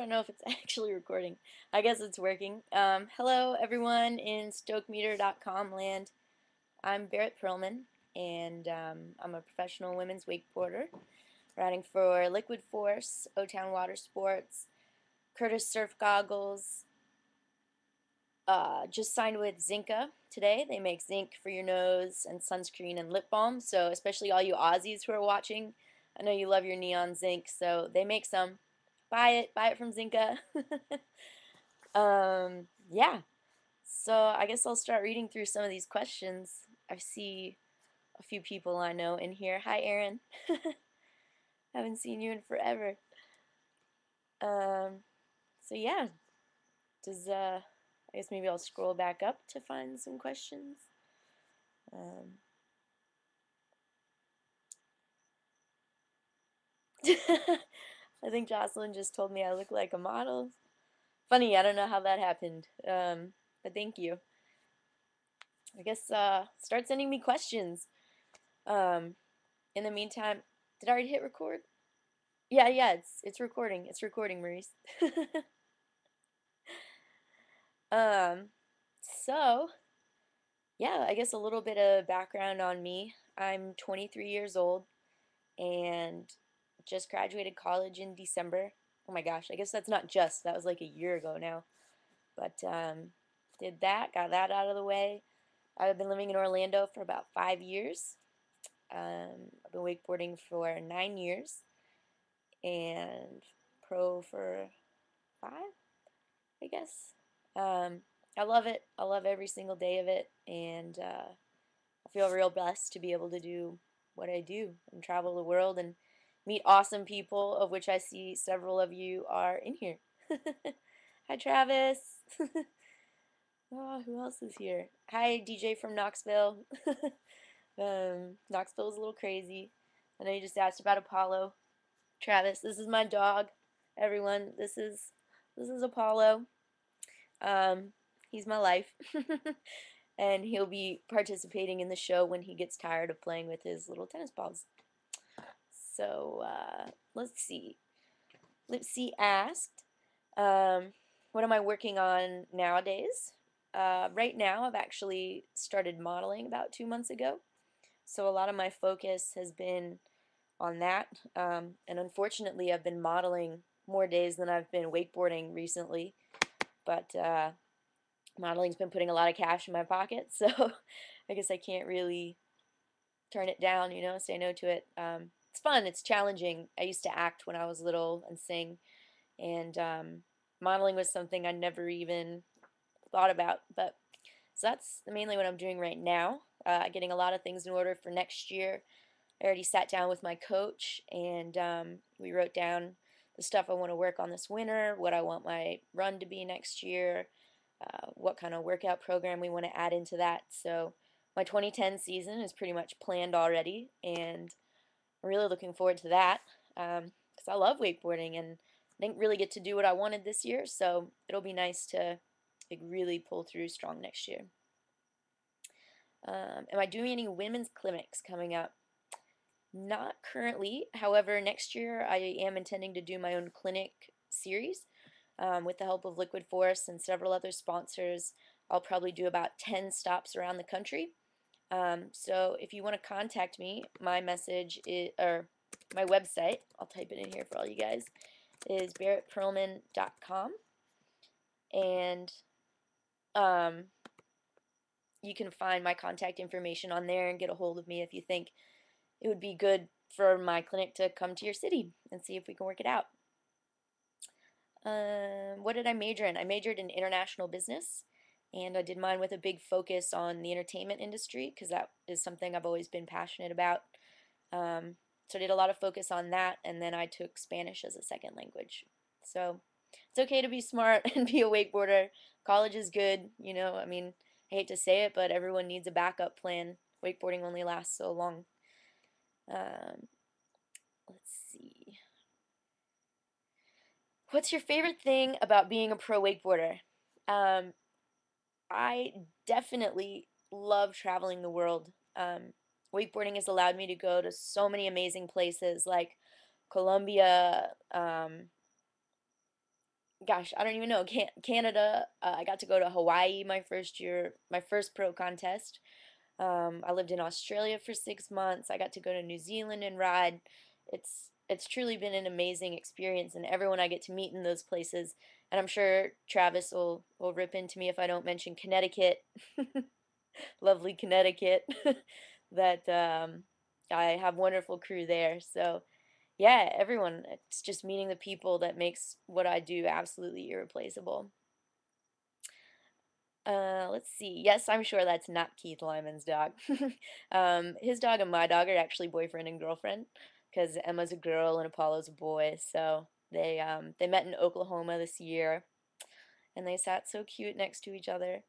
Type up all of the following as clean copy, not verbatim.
don't know if it's actually recording. I guess it's working. Hello, everyone in StokeMeter.com land. I'm Barrett Perlman, and I'm a professional women's wakeboarder, riding for Liquid Force, O-Town Water Sports, Curtis Surf Goggles. Just signed with Zinca today. They make zinc for your nose and sunscreen and lip balm. So especially all you Aussies who are watching, I know you love your neon zinc. So they make some. Buy it from Zinca. Yeah. So I guess I'll start reading through some of these questions. I see a few people I know in here. Hi, Aaron. Haven't seen you in forever. Um, so yeah, does I guess maybe I'll scroll back up to find some questions. Um, I think Jocelyn just told me I look like a model. Funny, I don't know how that happened. But thank you. I guess start sending me questions. Um, in the meantime, did I already hit record? Yeah, it's recording. It's recording, Maurice. um, so yeah, I guess a little bit of background on me. I'm 23 years old and just graduated college in December. Oh my gosh, I guess that's not just, that was like a year ago now. But did that, got that out of the way. I've been living in Orlando for about 5 years. I've been wakeboarding for 9 years and pro for 5, I guess. Um, I love it. I love every single day of it, and I feel real blessed to be able to do what I do and travel the world and meet awesome people, of which I see several of you are in here. Hi, Travis. Oh, who else is here? Hi, DJ from Knoxville. Knoxville's a little crazy. I know you just asked about Apollo. Travis, this is my dog. Everyone, this is Apollo. Um, he's my life. And he'll be participating in the show when he gets tired of playing with his little tennis balls. So, let's see. Lipsy asked, what am I working on nowadays? Right now, I've actually started modeling about 2 months ago. So a lot of my focus has been on that. And unfortunately, I've been modeling more days than I've been wakeboarding recently. But modeling's been putting a lot of cash in my pocket, so I guess I can't really turn it down, say no to it. It's fun, it's challenging. I used to act when I was little and sing, and modeling was something I never even thought about. But so that's mainly what I'm doing right now. Getting a lot of things in order for next year. I already sat down with my coach and we wrote down the stuff I want to work on this winter, what I want my run to be next year, what kind of workout program we want to add into that. So my 2010 season is pretty much planned already, and I'm really looking forward to that because I love wakeboarding and I didn't really get to do what I wanted this year, so it'll be nice to like really pull through strong next year. Am I doing any women's clinics coming up? Not currently. However, next year I am intending to do my own clinic series with the help of Liquid Force and several other sponsors. I'll probably do about 10 stops around the country. So if you want to contact me, my message is, or my website, I'll type it in here for all you guys, is barrettperlman.com. And um, you can find my contact information on there and get a hold of me if you think it would be good for my clinic to come to your city and see if we can work it out. What did I major in? I majored in international business, and I did mine with a big focus on the entertainment industry because that is something I've always been passionate about. So I did a lot of focus on that, and then I took Spanish as a second language. So it's okay to be smart and be a wakeboarder. College is good, I mean, I hate to say it, but everyone needs a backup plan. Wakeboarding only lasts so long. Um, let's see. What's your favorite thing about being a pro wakeboarder? Um, I definitely love traveling the world. Wakeboarding has allowed me to go to so many amazing places like Colombia, gosh, I don't even know. Canada. I got to go to Hawaii my first year, my first pro contest. I lived in Australia for 6 months. I got to go to New Zealand and ride. It's truly been an amazing experience, and everyone I get to meet in those places. And I'm sure Travis will rip into me if I don't mention Connecticut, lovely Connecticut. That I have wonderful crew there. So yeah, everyone. It's just meeting the people that makes what I do absolutely irreplaceable. Let's see. Yes, I'm sure that's not Keith Lyman's dog. His dog and my dog are actually boyfriend and girlfriend because Emma's a girl and Apollo's a boy. So they met in Oklahoma this year and they sat so cute next to each other.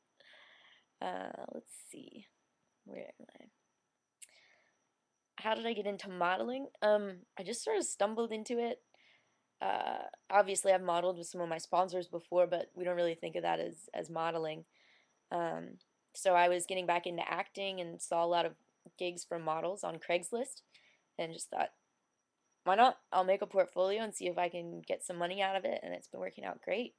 Let's see. Where am I? How did I get into modeling? I just sort of stumbled into it. Obviously, I've modeled with some of my sponsors before, but we don't really think of that as modeling. Um, so I was getting back into acting and saw a lot of gigs from models on Craigslist and just thought, why not? I'll make a portfolio and see if I can get some money out of it, and it's been working out great.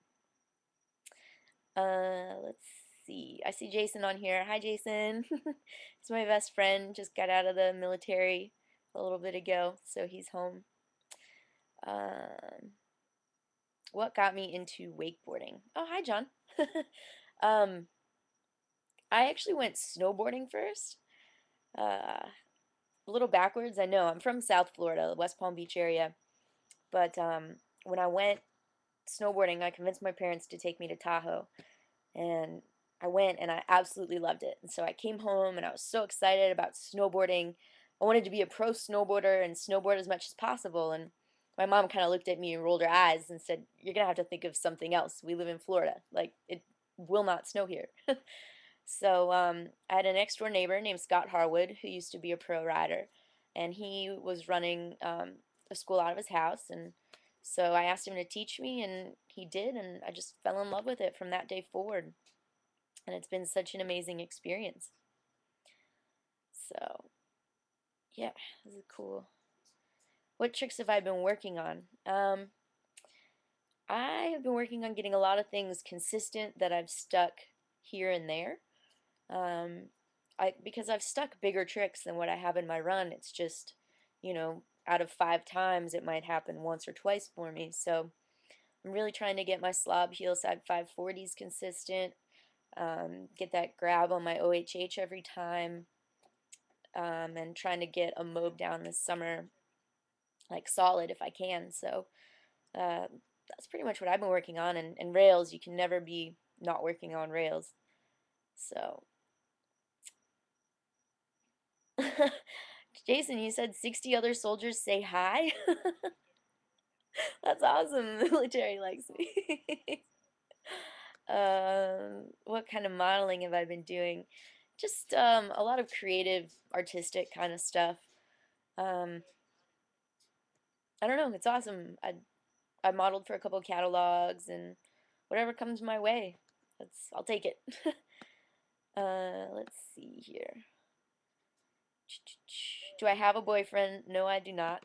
Let's see. I see Jason on here. Hi, Jason. He's my best friend. Just got out of the military a little bit ago, so he's home. Um, what got me into wakeboarding? Oh, hi, John. um, I actually went snowboarding first. A little backwards, I know. I'm from South Florida, West Palm Beach area. But when I went snowboarding, I convinced my parents to take me to Tahoe. And I went and I absolutely loved it. And so I came home and I was so excited about snowboarding. I wanted to be a pro snowboarder and snowboard as much as possible. And my mom kind of looked at me and rolled her eyes and said, "You're going to have to think of something else. We live in Florida. Like, it will not snow here." So I had an next door neighbor named Scott Harwood who used to be a pro rider, and he was running a school out of his house, and so I asked him to teach me, and he did, and I just fell in love with it from that day forward, and it's been such an amazing experience. So yeah, this is cool. What tricks have I been working on? I have been working on getting a lot of things consistent that I've stuck here and there. Um, because I've stuck bigger tricks than what I have in my run. It's just, out of 5 times, it might happen once or twice for me. So I'm really trying to get my slob heel side 540s consistent, get that grab on my OHH every time, and trying to get a mob down this summer, like solid if I can. So uh, that's pretty much what I've been working on. And rails, you can never be not working on rails. So Jason, you said 60 other soldiers say hi? That's awesome. The military likes me. What kind of modeling have I been doing? Just a lot of creative, artistic kind of stuff. Um, I don't know. It's awesome. I modeled for a couple catalogs and whatever comes my way. I'll take it. Let's see here. Do I have a boyfriend? No, I do not.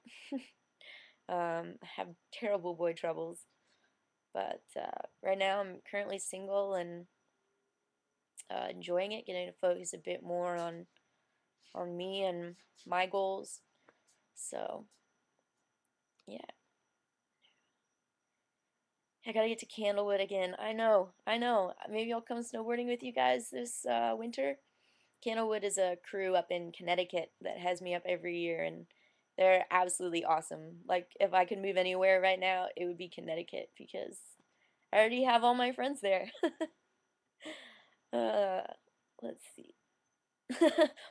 I have terrible boy troubles. But right now I'm currently single and enjoying it, getting to focus a bit more on me and my goals. So yeah, I gotta get to Candlewood again. I know, I know. Maybe I'll come snowboarding with you guys this winter. Candlewood is a crew up in Connecticut that has me up every year, and they're absolutely awesome. Like if I could move anywhere right now, it would be Connecticut because I already have all my friends there. uh, let's see.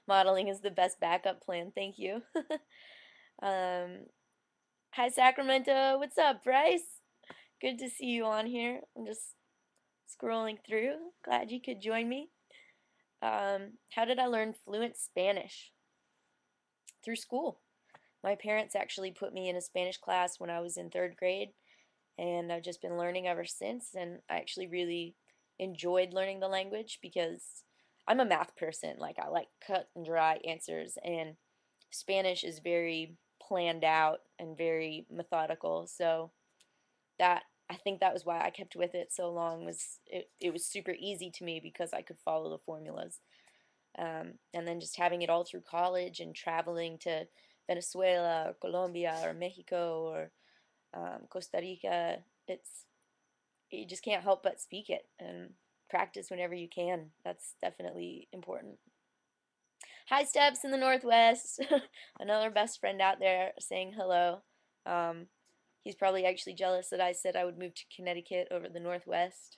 Modeling is the best backup plan. Thank you. um, Hi Sacramento. What's up, Bryce? Good to see you on here. I'm just scrolling through. Glad you could join me. How did I learn fluent Spanish? Through school. My parents actually put me in a Spanish class when I was in third grade, and I've just been learning ever since. And I actually really enjoyed learning the language because I'm a math person. Like, I like cut and dry answers, and Spanish is very planned out and very methodical. So that I think that was why I kept with it so long. It was super easy to me because I could follow the formulas. And then just having it all through college and traveling to Venezuela or Colombia or Mexico or Costa Rica, it's you just can't help but speak it and practice whenever you can. That's definitely important. Hi, Steps in the Northwest. Another best friend out there saying hello. Um, he's probably actually jealous that I said I would move to Connecticut over the Northwest.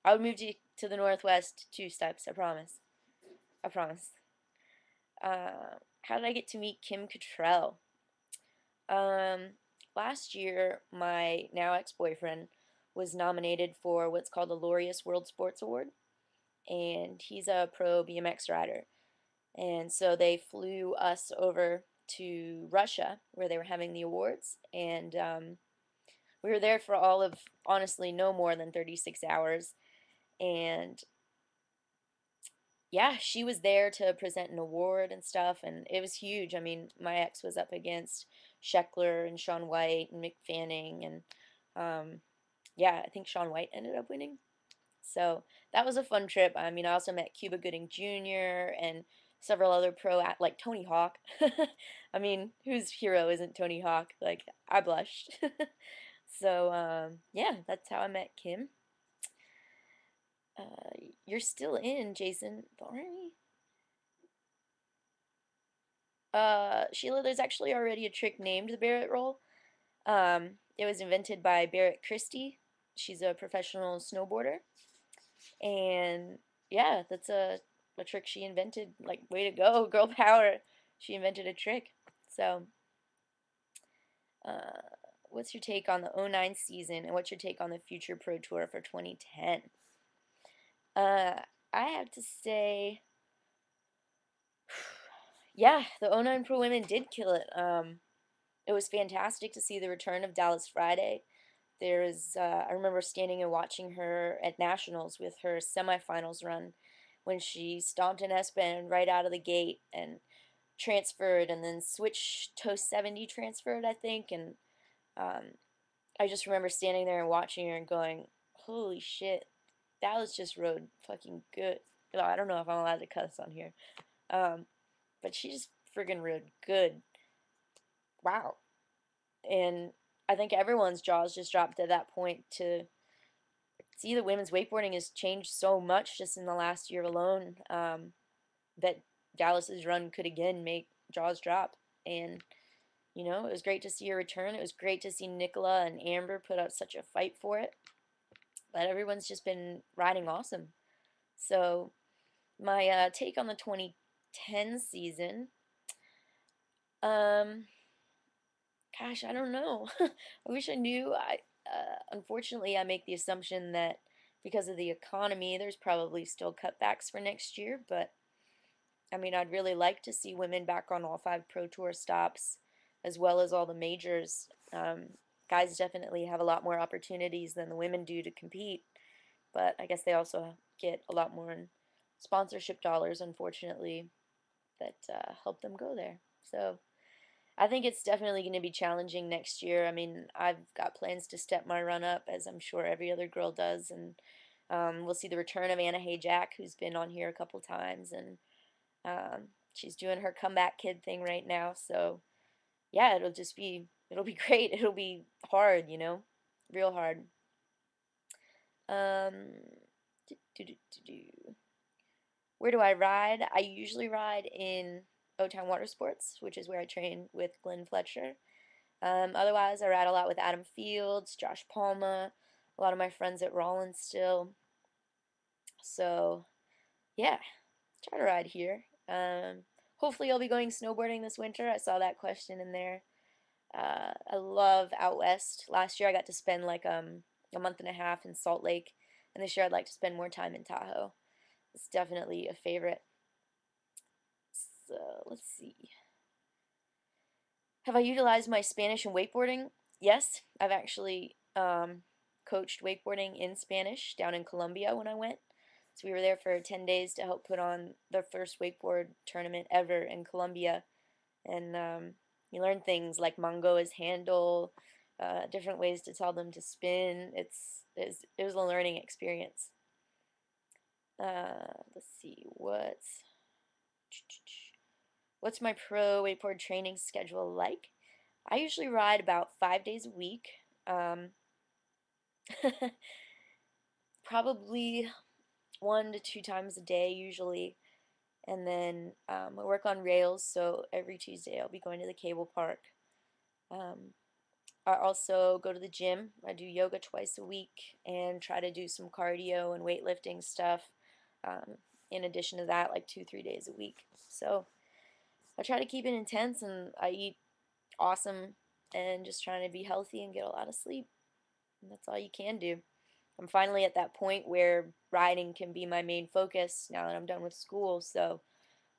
I would move to the Northwest two steps, I promise. I promise. How did I get to meet Kim Cattrall? Um, Last year, my now ex-boyfriend was nominated for what's called the Laureus World Sports Award, and he's a pro BMX rider. And so they flew us over to Russia where they were having the awards, and we were there for all of, honestly, no more than 36 hours. And yeah, she was there to present an award and stuff, and it was huge. I mean, my ex was up against Sheckler and Shaun White and Mick Fanning, and yeah, I think Shaun White ended up winning. So that was a fun trip. I mean, I also met Cuba Gooding Jr. and several other like Tony Hawk. I mean, whose hero isn't Tony Hawk? Like, I blushed. So, yeah, that's how I met Kim. You're still in, Jason Barney. Sheila, there's actually already a trick named the Barrett roll. It was invented by Barrett Christie. She's a professional snowboarder. And yeah, that's a trick she invented. Like, way to go, girl power. She invented a trick. So, uh, what's your take on the '09 season, and what's your take on the future Pro Tour for 2010? Uh, I have to say, yeah, the '09 Pro Women did kill it. It was fantastic to see the return of Dallas Friday. I remember standing and watching her at Nationals with her semifinals run when she stomped an S-bend right out of the gate and transferred and then switched to 70 transferred, I think. And um, I just remember standing there and watching her and going, holy shit, Dallas just rode fucking good. Well, I don't know if I'm allowed to cuss on here. Um, but she just friggin' rode good. Wow. And I think everyone's jaws just dropped at that point to see that women's wakeboarding has changed so much just in the last year alone, that Dallas's run could again make jaws drop. And it was great to see her return. It was great to see Nicola and Amber put up such a fight for it. But everyone's just been riding awesome. So my take on the 2010 season, um, gosh, I don't know. I wish I knew. Unfortunately, I make the assumption that because of the economy, there's probably still cutbacks for next year. But I mean, I'd really like to see women back on all 5 Pro Tour stops, as well as all the majors. Guys definitely have a lot more opportunities than the women do to compete, but I guess they also get a lot more in sponsorship dollars, unfortunately, that help them go there. So I think it's definitely going to be challenging next year. I mean, I've got plans to step my run up, as I'm sure every other girl does, and we'll see the return of Anna Hay-Jack, who's been on here a couple times, and she's doing her comeback kid thing right now. So yeah, it'll be great. It'll be hard, real hard. Um, do, do, do, do. Where do I ride? I usually ride in O-Town Water Sports, which is where I train with Glenn Fletcher. Otherwise, I ride a lot with Adam Fields, Josh Palma, a lot of my friends at Rollins still. So, yeah, try to ride here. Hopefully, I'll be going snowboarding this winter. I saw that question in there. I love out west. Last year, I got to spend like a month and a half in Salt Lake, and this year, I'd like to spend more time in Tahoe. It's definitely a favorite. So, let's see. Have I utilized my Spanish in wakeboarding? Yes, I've actually coached wakeboarding in Spanish down in Colombia when I went. So we were there for 10 days to help put on the first wakeboard tournament ever in Colombia. And you learn things like mango is handle, different ways to tell them to spin. It was a learning experience. Let's see, what's my pro wakeboard training schedule like? I usually ride about 5 days a week. Um, Probably 1 to 2 times a day usually. And then I work on rails, so every Tuesday I'll be going to the cable park. Um, I also go to the gym. I do yoga twice a week and try to do some cardio and weightlifting stuff. Um, in addition to that, like 2, 3 days a week. So I try to keep it intense, and I eat awesome and just trying to be healthy and get a lot of sleep. And that's all you can do. I'm finally at that point where riding can be my main focus now that I'm done with school. So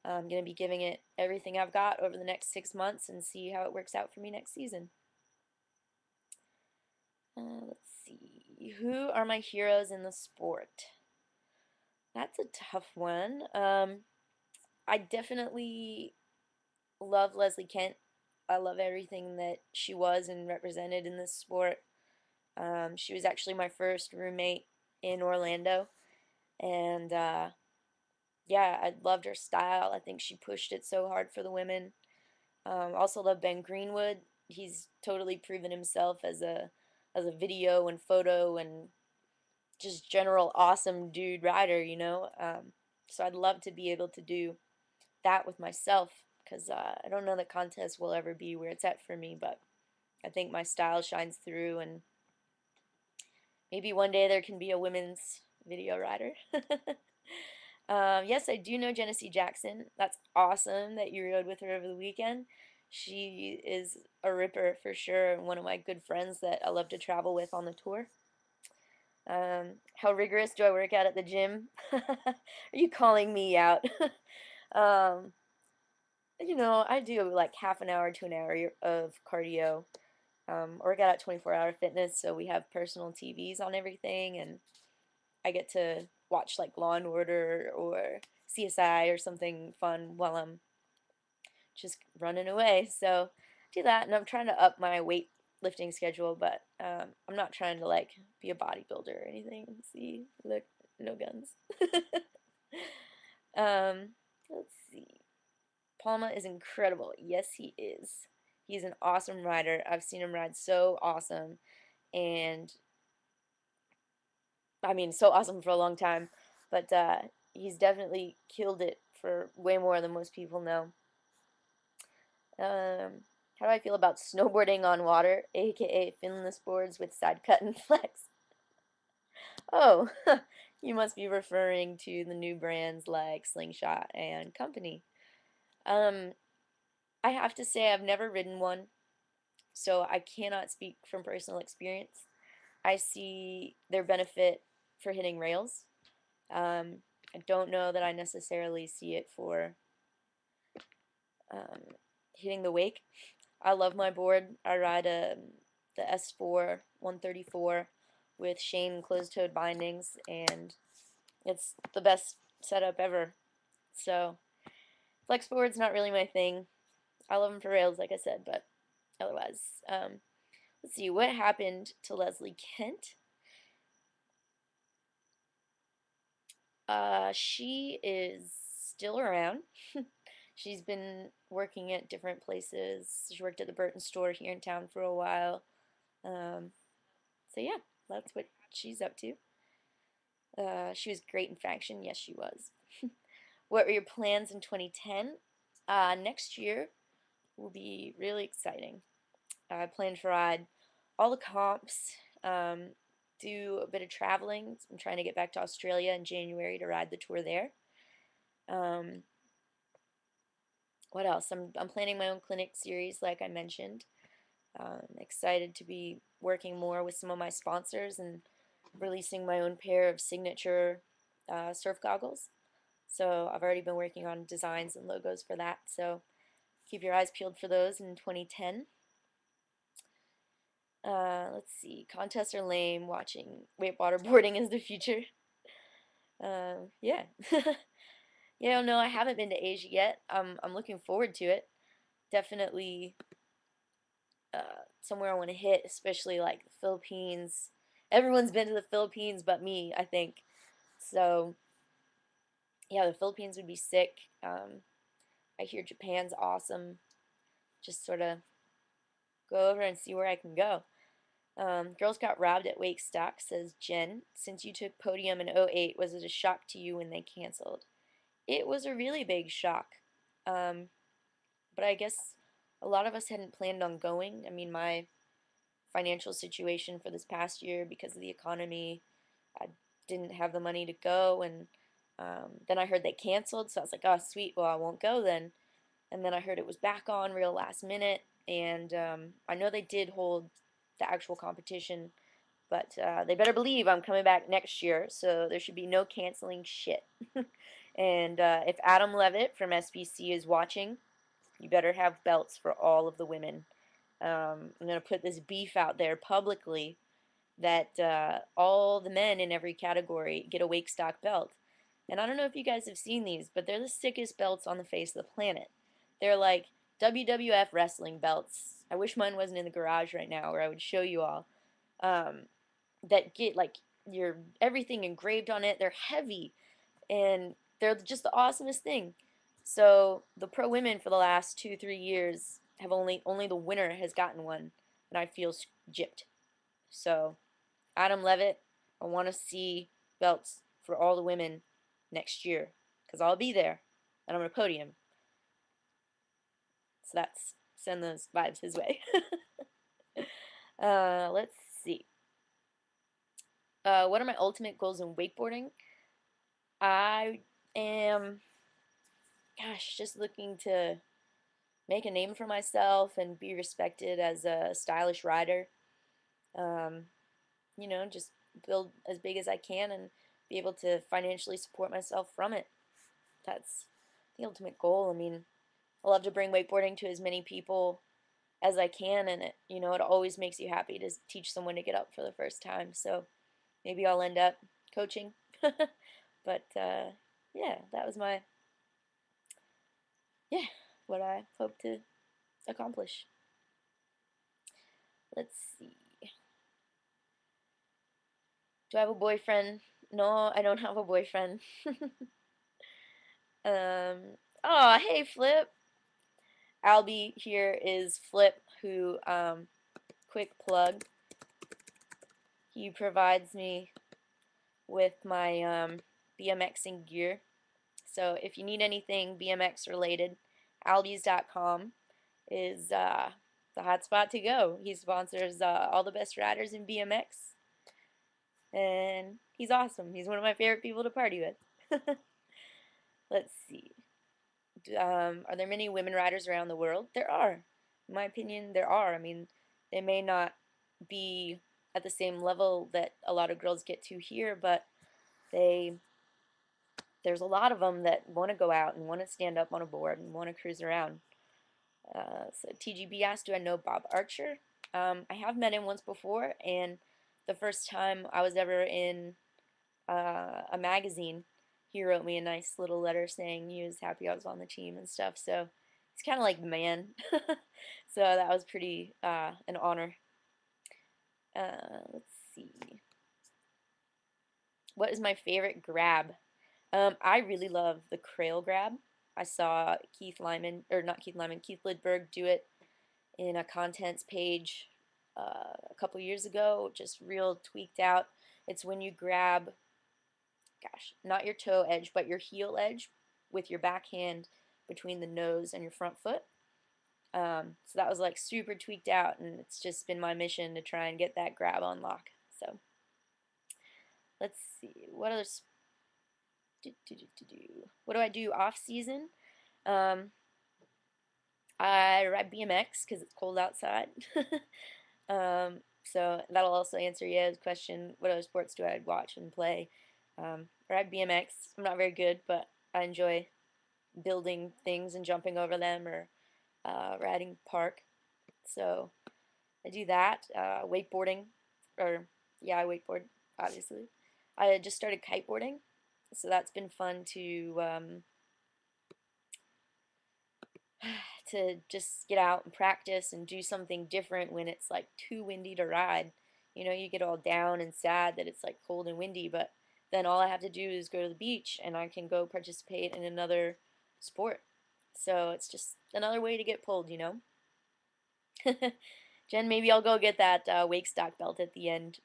I'm going to be giving it everything I've got over the next 6 months and see how it works out for me next season. Let's see. Who are my heroes in the sport? That's a tough one. I definitely love Leslie Kent. I love everything that she was and represented in this sport. She was actually my first roommate in Orlando, and yeah, I loved her style. I think she pushed it so hard for the women. Also love Ben Greenwood. He's totally proven himself as a video and photo and just general awesome dude rider, you know. So I'd love to be able to do that with myself because I don't know that contest will ever be where it's at for me, but I think my style shines through, and maybe one day there can be a women's video rider. Yes, I do know Genesee Jackson. That's awesome that you rode with her over the weekend. She is a ripper for sure, and one of my good friends that I love to travel with on the tour. How rigorous do I work out at the gym? Are you calling me out? um, I do like half an hour to an hour of cardio. Work out at 24-hour fitness, so we have personal TVs on everything, and I get to watch like Law and Order or CSI or something fun while I'm just running away. So do that, and I'm trying to up my weightlifting schedule, but I'm not trying to like be a bodybuilder or anything. See, look, no guns. Let's see. Palma is incredible. Yes, he is. He's an awesome rider. I've seen him ride so awesome, and I mean, so awesome for a long time, but he's definitely killed it for way more than most people know. How do I feel about snowboarding on water, aka finless boards with side cut and flex? Oh, you must be referring to the new brands like Slingshot and Company. Um, I have to say I've never ridden one, so I cannot speak from personal experience. I see their benefit for hitting rails. Um, I don't know that I necessarily see it for um, hitting the wake. I love my board. I ride the S4 134 with Shane closed-toed bindings, and it's the best setup ever. So flex board's not really my thing. I love them for rails, like I said, but otherwise, let's see what happened to Leslie Kent. She is still around. She's been working at different places. She worked at the Burton store here in town for a while. Um, so yeah, that's what she's up to. She was great in Faction. Yes, she was. What were your plans in 2010? Next year will be really exciting. I plan to ride all the comps, do a bit of traveling. I'm trying to get back to Australia in January to ride the tour there. Um, what else? I'm planning my own clinic series, like I mentioned. Excited to be working more with some of my sponsors and releasing my own pair of signature surf goggles. So I've already been working on designs and logos for that. So keep your eyes peeled for those in 2010. Let's see. Contests are lame. Watching wait waterboarding is the future. Yeah. Yeah, no, I haven't been to Asia yet. I'm looking forward to it. Definitely somewhere I want to hit, especially like the Philippines. Everyone's been to the Philippines but me, I think. So, yeah, the Philippines would be sick. I hear Japan's awesome. Just sort of go over and see where I can go. Girls got robbed at Wake Stock, says Jen. Since you took podium in '08, was it a shock to you when they canceled? It was a really big shock. Um, but I guess a lot of us hadn't planned on going. I mean, my financial situation for this past year, because of the economy, I didn't have the money to go, and then I heard they canceled, so I was like, oh, sweet, well, I won't go then. And then I heard it was back on real last minute, and I know they did hold the actual competition, but they better believe I'm coming back next year, so there should be no canceling shit. And if Adam Levitt from SBC is watching, you better have belts for all of the women. I'm going to put this beef out there publicly that all the men in every category get a wake stock belt. And I don't know if you guys have seen these, but they're the sickest belts on the face of the planet. They're like WWF wrestling belts. I wish mine wasn't in the garage right now, or I would show you all. Um, that get like your everything engraved on it. They're heavy and they're just the awesomest thing. So the pro women for the last 2 3 years have only the winner has gotten one, and I feel gypped. So Adam Levitt, I want to see belts for all the women next year because I'll be there and I'm on a podium. So that's send those vibes his way. Let's see. What are my ultimate goals in wakeboarding? I am, gosh, just looking to make a name for myself and be respected as a stylish rider. Um, just build as big as I can and be able to financially support myself from it. That's the ultimate goal. I mean, I love to bring wakeboarding to as many people as I can, and it always makes you happy to teach someone to get up for the first time. So maybe I'll end up coaching. But yeah, that was what I hope to accomplish. Let's see. Do I have a boyfriend? No, I don't have a boyfriend. Oh, hey, Flip. Albie here is Flip, who, quick plug, he provides me with my BMXing gear. So if you need anything BMX related, albies.com is the hot spot to go. He sponsors all the best riders in BMX, and he's awesome. He's one of my favorite people to party with. Let's see. Are there many women riders around the world? There are. In my opinion, there are. I mean, they may not be at the same level that a lot of girls get to here, but they there's a lot of them that want to go out and want to stand up on a board and want to cruise around. So TGB asked, do I know Bob Archer? I have met him once before, and the first time I was ever in a magazine, he wrote me a nice little letter saying he was happy I was on the team and stuff. So he's kind of like the man. So that was pretty an honor. Let's see. What is my favorite grab? I really love the Crail grab. I saw Keith Lyman, or not Keith Lyman, Keith Lidberg do it in a contents page a couple years ago, just real tweaked out. It's when you grab, gosh, not your toe edge, but your heel edge with your back hand between the nose and your front foot. So that was like super tweaked out, and it's just been my mission to try and get that grab on lock. So let's see, what do I do off season? I ride BMX because it's cold outside. So that'll also answer Ye's question, what other sports do I watch and play? I ride BMX. I'm not very good, but I enjoy building things and jumping over them, or riding park. So I do that. Wakeboarding, or yeah, I wakeboard, obviously. I just started kiteboarding, so that's been fun to just get out and practice and do something different when it's like too windy to ride. You know, you get all down and sad that it's like cold and windy, but then all I have to do is go to the beach and I can go participate in another sport. So it's just another way to get pulled, you know? Jen, maybe I'll go get that wake stock belt at the end.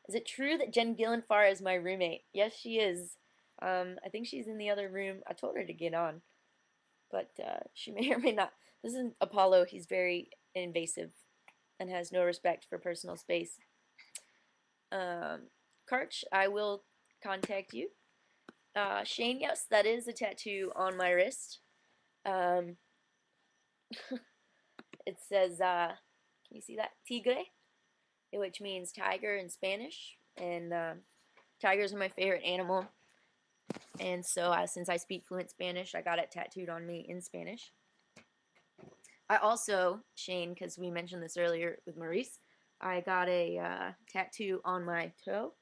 Is it true that Jen Gillenfar is my roommate? Yes, she is. I think she's in the other room. I told her to get on, but she may or may not. This is Apollo. He's very invasive and has no respect for personal space. Karch, I will contact you. Shane, yes, that is a tattoo on my wrist. Um, it says, can you see that? Tigre, which means tiger in Spanish. And tigers are my favorite animal. And so since I speak fluent Spanish, I got it tattooed on me in Spanish. I also, Shane, because we mentioned this earlier with Maurice, I got a tattoo on my toe.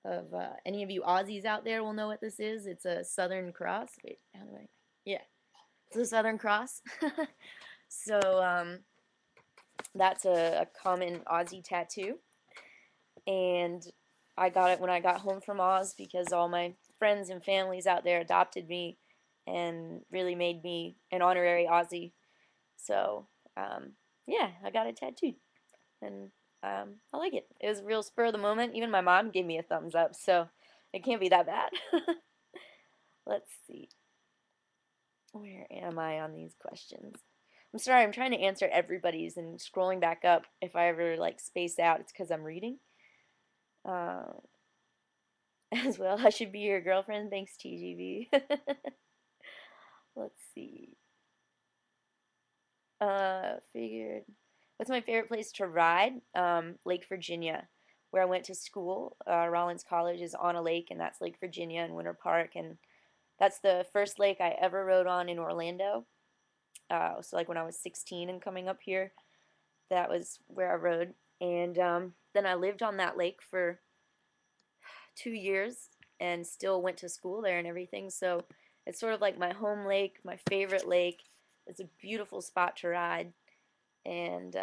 Of any of you Aussies out there will know what this is. It's a Southern Cross. Wait, how do I? Yeah, it's a Southern Cross. So that's a common Aussie tattoo, and I got it when I got home from Oz because all my friends and families out there adopted me and really made me an honorary Aussie. So yeah, I got it tattooed, and I like it. It was a real spur of the moment. Even my mom gave me a thumbs up, so it can't be that bad. Let's see. Where am I on these questions? I'm sorry, I'm trying to answer everybody's and scrolling back up. If I ever like space out, it's because I'm reading. Uh, as well, I should be your girlfriend. Thanks, TGV. Let's see. Figured. What's my favorite place to ride? Lake Virginia, where I went to school. Rollins College is on a lake, and that's Lake Virginia in Winter Park, and that's the first lake I ever rode on in Orlando. So like when I was 16 and coming up here, that was where I rode. And then I lived on that lake for 2 years and still went to school there and everything. So it's sort of like my home lake, my favorite lake. It's a beautiful spot to ride, and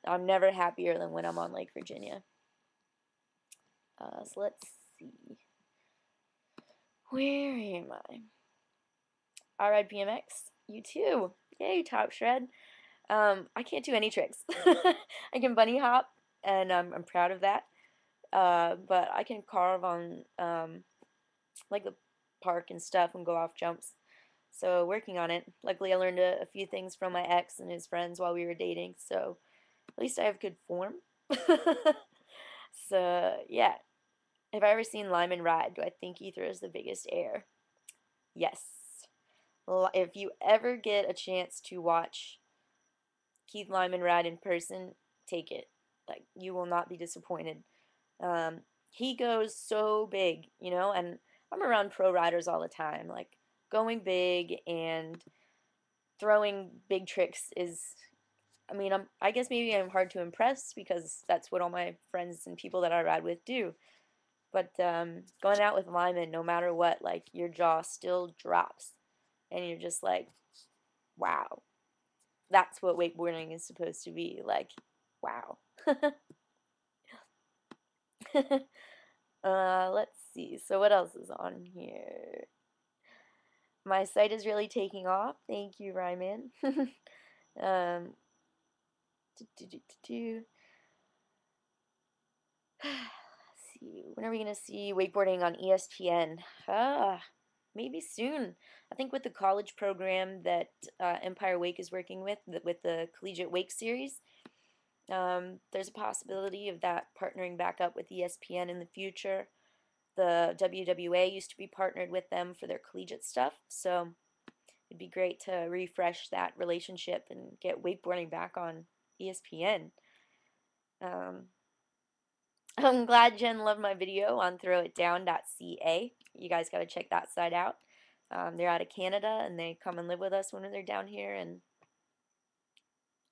I'm never happier than when I'm on Lake Virginia. So let's see. Where am I? I ride BMX. You too. Yay, Top Shred. I can't do any tricks. I can bunny hop, and I'm proud of that. But I can carve on like the park and stuff and go off jumps. So working on it. Luckily, I learned a few things from my ex and his friends while we were dating. So at least I have good form. So yeah. Have I ever seen Lyman ride? Do I think he throws the biggest air? Yes. If you ever get a chance to watch Keith Lyman ride in person, take it. Like, you will not be disappointed. Um, he goes so big, you know, and I'm around pro riders all the time. Like, going big and throwing big tricks is, I mean, I guess maybe I'm hard to impress because that's what all my friends and people that I ride with do. But going out with Lyman, no matter what, like, your jaw still drops. And you're just like, wow, that's what wakeboarding is supposed to be. Like, wow. Let's see. So what else is on here? My site is really taking off. Thank you, Ryman. um, Let's see. When are we gonna see wakeboarding on ESPN? Maybe soon. I think with the college program that Empire Wake is working with the Collegiate Wake Series, there's a possibility of that partnering back up with ESPN in the future. The WWA used to be partnered with them for their collegiate stuff, so it'd be great to refresh that relationship and get wakeboarding back on ESPN. Um, I'm glad Jen loved my video on throwitdown.ca. You guys got to check that site out. They're out of Canada, and they come and live with us when they're down here, and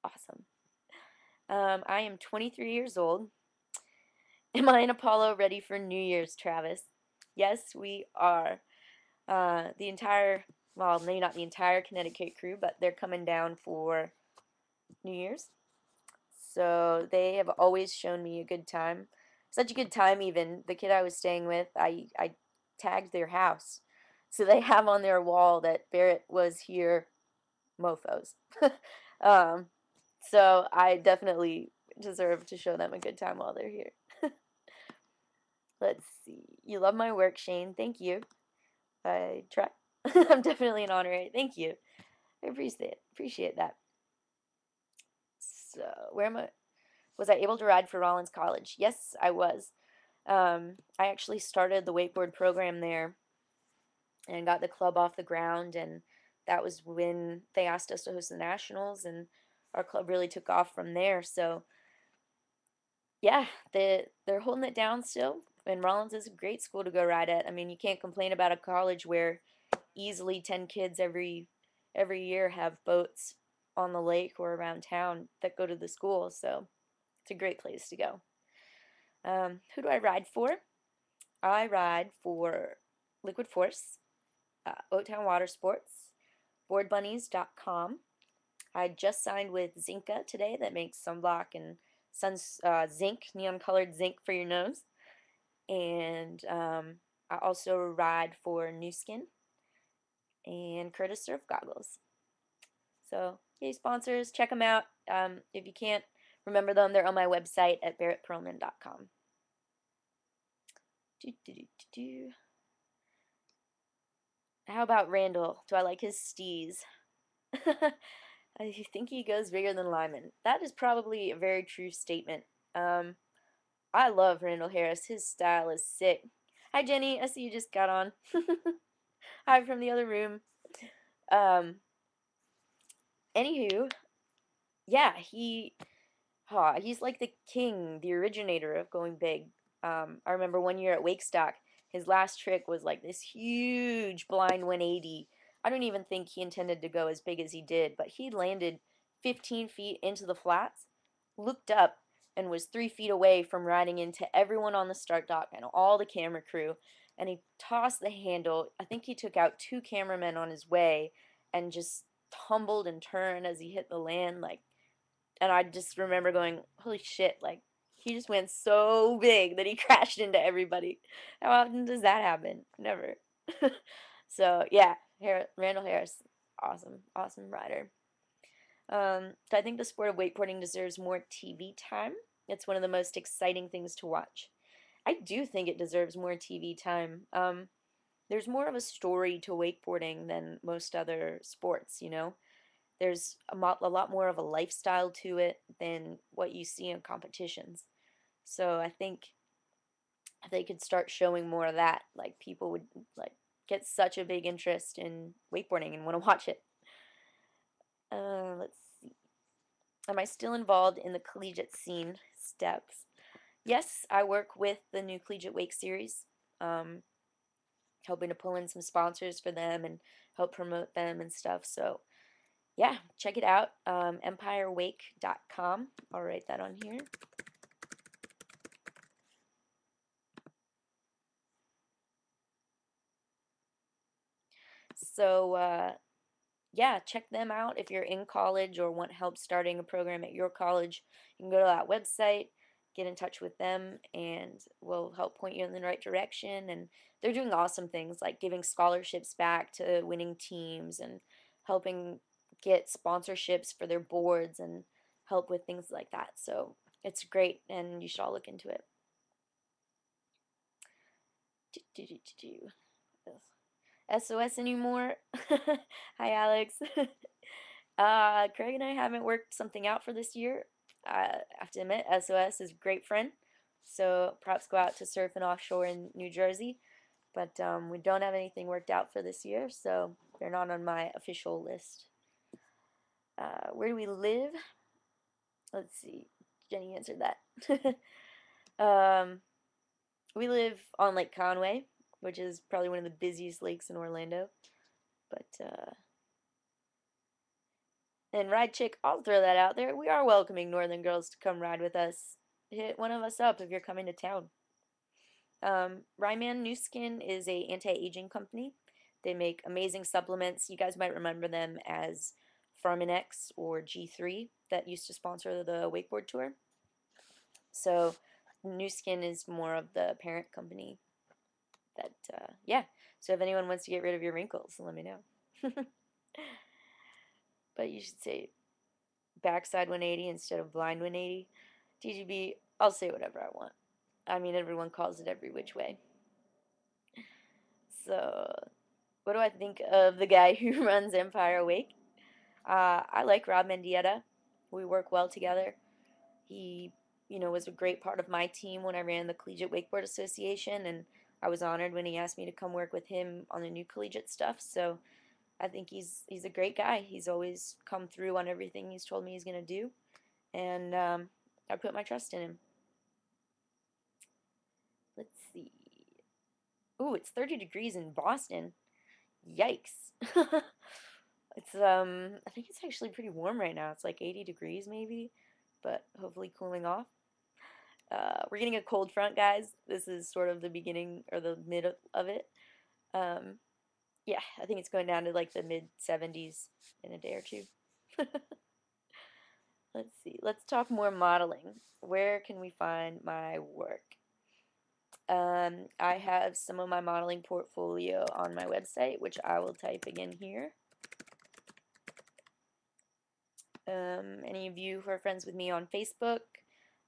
awesome. I am 23 years old. Am I and Apollo ready for New Year's, Travis? Yes, we are. The entire well, maybe not the entire Connecticut crew, but they're coming down for New Year's. So they have always shown me a good time. Such a good time, even. The kid I was staying with, I tagged their house. So they have on their wall that Barrett was here, mofos. um, so I definitely deserve to show them a good time while they're here. Let's see. You love my work, Shane. Thank you. I try. I'm definitely an honorary. Thank you. I appreciate that. So, where am I? Was I able to ride for Rollins College? Yes, I was. I actually started the wakeboard program there and got the club off the ground, and that was when they asked us to host the nationals, and our club really took off from there. So, yeah, they're holding it down still, and Rollins is a great school to go ride at. I mean, you can't complain about a college where easily 10 kids every year have boats on the lake or around town that go to the school, so it's a great place to go. Who do I ride for? I ride for Liquid Force, Oaktown Water Sports, BoardBunnies.com. I just signed with Zinca today that makes sunblock and zinc, neon colored zinc for your nose. And I also ride for New Skin and Curtis Surf Goggles. So, yay, sponsors, check them out. If you can't remember them, they're on my website at barrettperlman.com. Do, do, do, do. How about Randall? Do I like his steez? I think he goes bigger than Lyman. That is probably a very true statement. Um, I love Randall Harris. His style is sick. Hi, Jenny. I see you just got on. Hi from the other room. Um, Anywho, yeah, he's like the king, the originator of going big. I remember one year at Wakestock, his last trick was like this huge blind 180. I don't even think he intended to go as big as he did, but he landed 15 feet into the flats, looked up, and was 3 feet away from riding into everyone on the start dock and all the camera crew. And he tossed the handle. I think he took out two cameramen on his way and just tumbled and turned as he hit the land like, and I just remember going, holy shit, like, he just went so big that he crashed into everybody. How often does that happen? Never. So, yeah, Randall Harris, awesome rider. So I think the sport of wakeboarding deserves more TV time. It's one of the most exciting things to watch. I do think it deserves more TV time. There's more of a story to wakeboarding than most other sports, you know? There's a lot more of a lifestyle to it than what you see in competitions. So I think if they could start showing more of that, like people would like get such a big interest in wakeboarding and want to watch it. Let's see. Am I still involved in the collegiate scene steps? Yes, I work with the new Collegiate Wake series, um, helping to pull in some sponsors for them and help promote them and stuff. So yeah, check it out. EmpireWake.com. I'll write that on here. So, yeah, check them out if you're in college or want help starting a program at your college. You can go to that website, get in touch with them, and we'll help point you in the right direction. And they're doing awesome things like giving scholarships back to winning teams and helping get sponsorships for their boards and help with things like that. So it's great, and you should all look into it. SOS anymore? Hi, Alex. Craig and I haven't worked something out for this year. I have to admit, SOS is a great friend. So perhaps go out to surf and offshore in New Jersey. But we don't have anything worked out for this year, so they're not on my official list. Where do we live? Let's see. Jenny answered that. We live on Lake Conway, which is probably one of the busiest lakes in Orlando. But and Ride Chick, I'll throw that out there. We are welcoming Northern girls to come ride with us. Hit one of us up if you're coming to town. Ryman New Skin is a anti-aging company. They make amazing supplements. You guys might remember them as Farmanex or G3 that used to sponsor the wakeboard tour. So New Skin is more of the parent company that, yeah. So if anyone wants to get rid of your wrinkles, let me know. But you should say backside 180 instead of blind 180. TGB, I'll say whatever I want. I mean, everyone calls it every which way. So, what do I think of the guy who runs Empire Wake? I like Rob Mendieta. We work well together. He, was a great part of my team when I ran the Collegiate Wakeboard Association, and I was honored when he asked me to come work with him on the new collegiate stuff. So I think he's a great guy. He's always come through on everything he's told me he's gonna do, and I put my trust in him. Let's see. Ooh, it's 30 degrees in Boston. Yikes. It's I think it's actually pretty warm right now. It's like 80 degrees maybe, but hopefully cooling off. We're getting a cold front, guys. This is sort of the beginning or the mid of it. Um, yeah, I think it's going down to like the mid 70s in a day or two. Let's see. Let's talk more modeling. Where can we find my work? I have some of my modeling portfolio on my website, which I will type again here. Any of you who are friends with me on Facebook,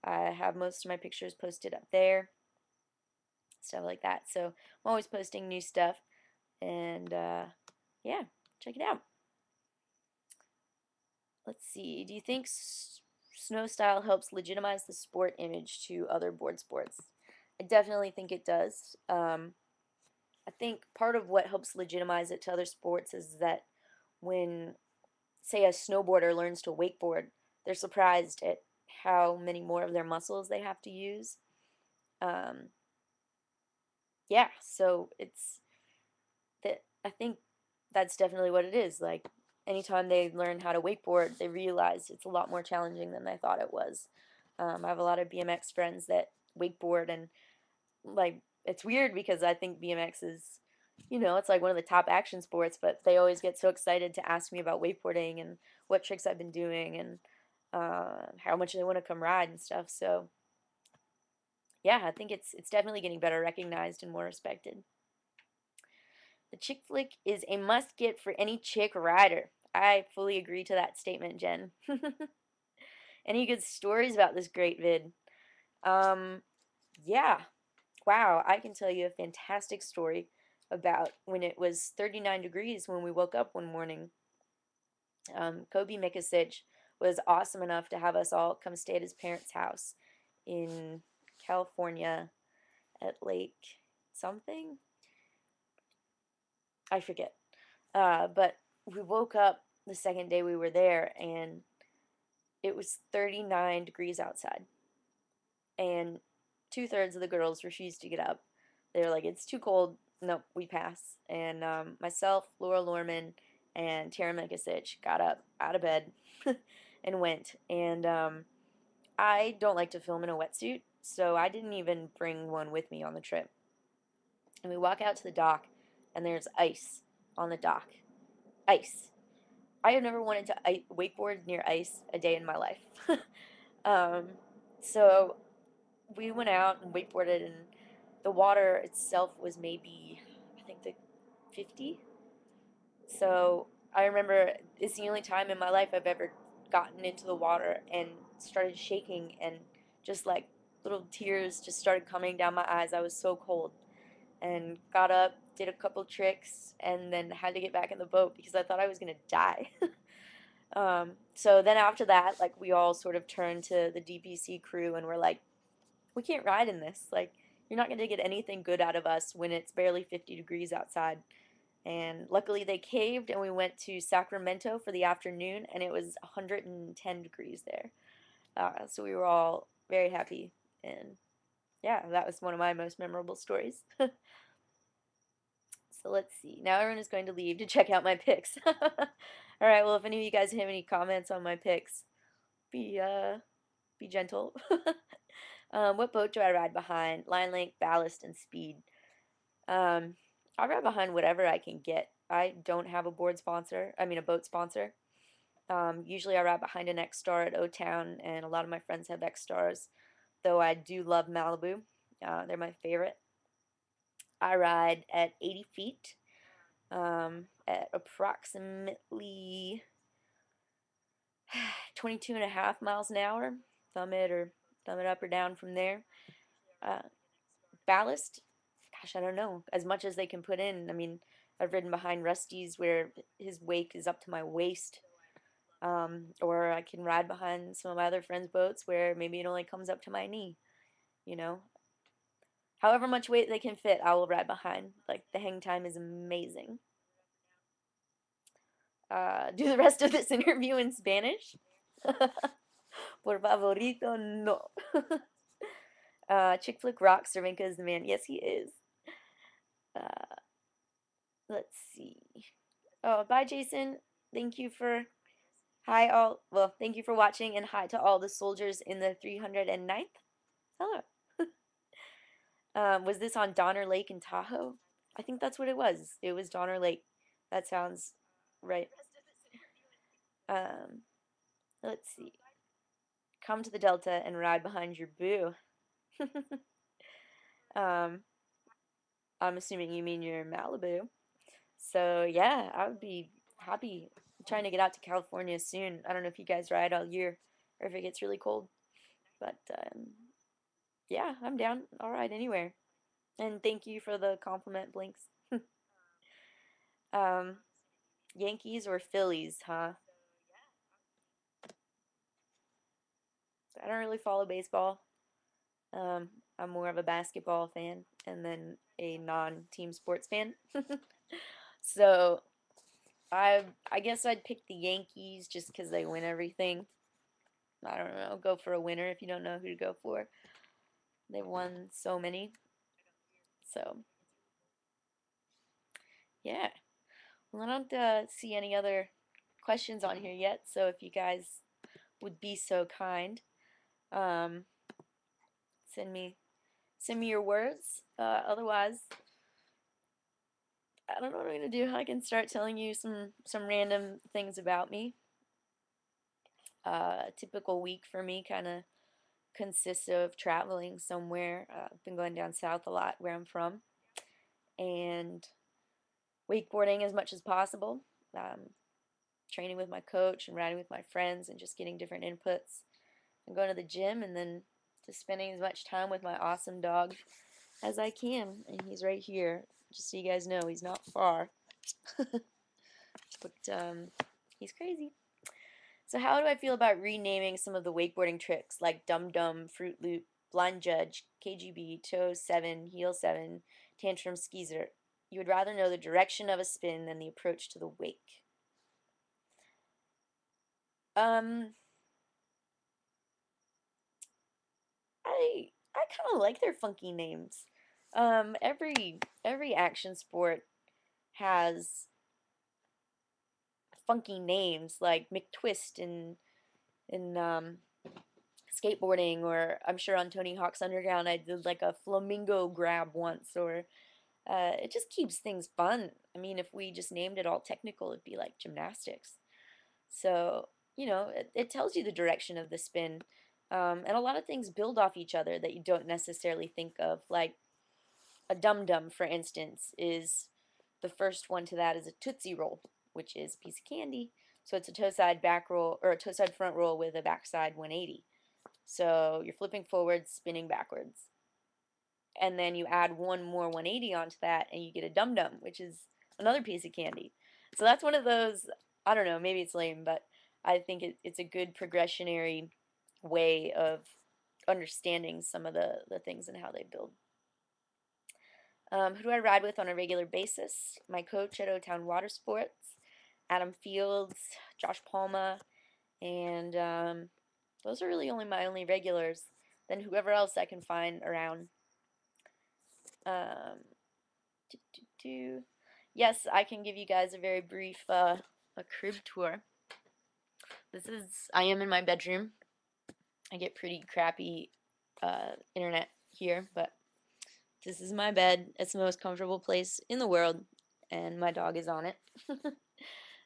I have most of my pictures posted up there, stuff like that. So I'm always posting new stuff, and yeah, check it out. Let's see. Do you think snow style helps legitimize the sport image to other board sports? I definitely think it does. I think part of what helps legitimize it to other sports is that when, say, a snowboarder learns to wakeboard, they're surprised at how many more of their muscles they have to use. Um, yeah, so it's that I think that's definitely what it is. Like anytime they learn how to wakeboard, they realize it's a lot more challenging than they thought it was. I have a lot of BMX friends that wakeboard, and like it's weird because I think BMX is, it's like one of the top action sports, but they always get so excited to ask me about wakeboarding and what tricks I've been doing and how much they want to come ride and stuff. So yeah, I think it's definitely getting better recognized and more respected. The chick flick is a must get for any chick rider. I fully agree to that statement, Jen. Any good stories about this great vid? Um, yeah. Wow, I can tell you a fantastic story about when it was 39 degrees when we woke up one morning. Kobe Mikasic was awesome enough to have us all come stay at his parents' house in California at Lake something. I forget. But we woke up the second day we were there and it was 39 degrees outside. And two-thirds of the girls refused to get up. They were like, it's too cold. Nope, we pass. And myself, Laura Lorman, and Tara Mikasic got up out of bed and went. And I don't like to film in a wetsuit, so I didn't even bring one with me on the trip. And we walk out to the dock, and there's ice on the dock. Ice. I have never wanted to wakeboard near ice a day in my life. um, so we went out and wakeboarded, and the water itself was maybe, I think, the 50. So I remember it's the only time in my life I've ever gotten into the water and started shaking, and just like little tears just started coming down my eyes. I was so cold, and got up, did a couple tricks, and then had to get back in the boat because I thought I was gonna die. So then after that, like we all sort of turned to the DPC crew and we're like, we can't ride in this. Like, you're not gonna get anything good out of us when it's barely 50 degrees outside. And luckily they caved and we went to Sacramento for the afternoon and it was 110 degrees there. So we were all very happy, and yeah, that was one of my most memorable stories. So let's see. Now everyone is going to leave to check out my pics. Alright, well, if any of you guys have any comments on my pics, be gentle. What boat do I ride behind? Line length, ballast, and speed. Um, I ride behind whatever I can get. I don't have a board sponsor, I mean a boat sponsor. Usually I ride behind an X Star at O Town, and a lot of my friends have X Stars, though I do love Malibu. They're my favorite. I ride at 80 feet, at approximately 22 and a half miles an hour. Thumb it up or down from there. Uh, Ballast, gosh, I don't know. As much as they can put in. I mean, I've ridden behind Rusty's where his wake is up to my waist. Or I can ride behind some of my other friends' boats where maybe it only comes up to my knee, you know. However much weight they can fit, I will ride behind. Like, the hang time is amazing. Do the rest of this interview in Spanish? Por favorito, no. Chick Flick rocks. Cervenka is the man. Yes, he is. Uh, let's see. Oh, bye, Jason. Thank you for hi all. Well, thank you for watching, and hi to all the soldiers in the 309th. Hello. Was this on Donner Lake in Tahoe? I think that's what it was. It was Donner Lake. That sounds right. Um, let's see. Come to the Delta and ride behind your boo. um, I'm assuming you mean your Malibu. So yeah, I would be happy trying to get out to California soon. I don't know if you guys ride all year or if it gets really cold, but yeah, I'm down. I'll ride anywhere. And thank you for the compliment, Blinks. um, Yankees or Phillies, huh? I don't really follow baseball. Um, I'm more of a basketball fan and then a non-team sports fan. So I guess I'd pick the Yankees just because they win everything. I don't know. Go for a winner if you don't know who to go for. They've won so many. So yeah. Well, I don't see any other questions on here yet. So if you guys would be so kind, um, send me your words. Otherwise, I don't know what I'm gonna do. I can start telling you some random things about me. A typical week for me kind of consists of traveling somewhere. I've been going down south a lot where I'm from, and wakeboarding as much as possible. Training with my coach and riding with my friends and just getting different inputs. And going to the gym and then just spending as much time with my awesome dog as I can. And he's right here. Just so you guys know, he's not far. But he's crazy. So how do I feel about renaming some of the wakeboarding tricks like Dum Dum, Fruit Loop, Blind Judge, KGB, Toe 7, Heel 7, Tantrum Skeezer? You would rather know the direction of a spin than the approach to the wake. Um, I kind of like their funky names. Every action sport has funky names like McTwist in skateboarding, or I'm sure on Tony Hawk's Underground I did like a flamingo grab once, or it just keeps things fun. I mean, if we just named it all technical, it'd be like gymnastics. So, it tells you the direction of the spin. And a lot of things build off each other that you don't necessarily think of. Like a dum dum, for instance, is the first one to that is a Tootsie Roll, which is a piece of candy. So it's a toe side back roll or a toe side front roll with a backside 180. So you're flipping forwards, spinning backwards. And then you add one more 180 onto that and you get a dum dum, which is another piece of candy. So that's one of those, I don't know, maybe it's lame, but I think it's a good progressionary way of understanding some of the things and how they build. Who do I ride with on a regular basis? My coach at O-Town Water Sports, Adam Fields, Josh Palma, and those are really only my only regulars. Then whoever else I can find around. Um, do, do, do. Yes, I can give you guys a very brief a crib tour. I am in my bedroom. I get pretty crappy internet here, but This is my bed. It's the most comfortable place in the world, and my dog is on it.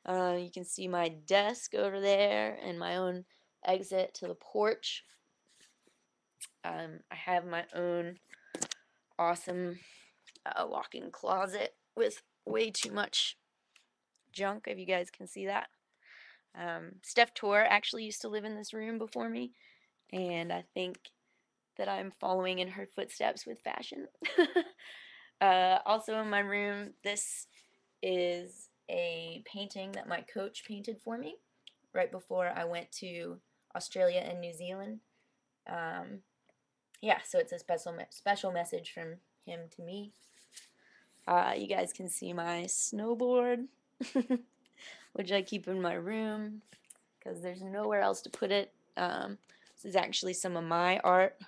You can see my desk over there and my own exit to the porch. I have my own awesome walk-in closet with way too much junk, if you guys can see that. Steph Tor actually used to live in this room before me, and I think that I'm following in her footsteps with fashion. Also in my room, this is a painting that my coach painted for me right before I went to Australia and New Zealand. Yeah, so it's a special message from him to me. You guys can see my snowboard, which I keep in my room because there's nowhere else to put it. This is actually some of my art.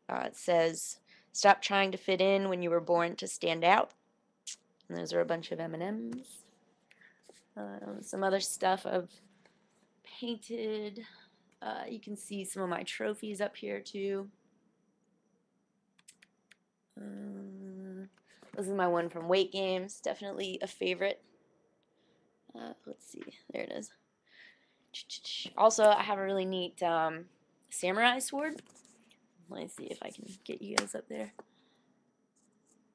It says, "Stop trying to fit in when you were born to stand out." And those are a bunch of M&Ms. Some other stuff I've painted. You can see some of my trophies up here too. This is my one from Weight Games. Definitely a favorite. Let's see. There it is. Also, I have a really neat samurai sword. Let me see if I can get you guys up there.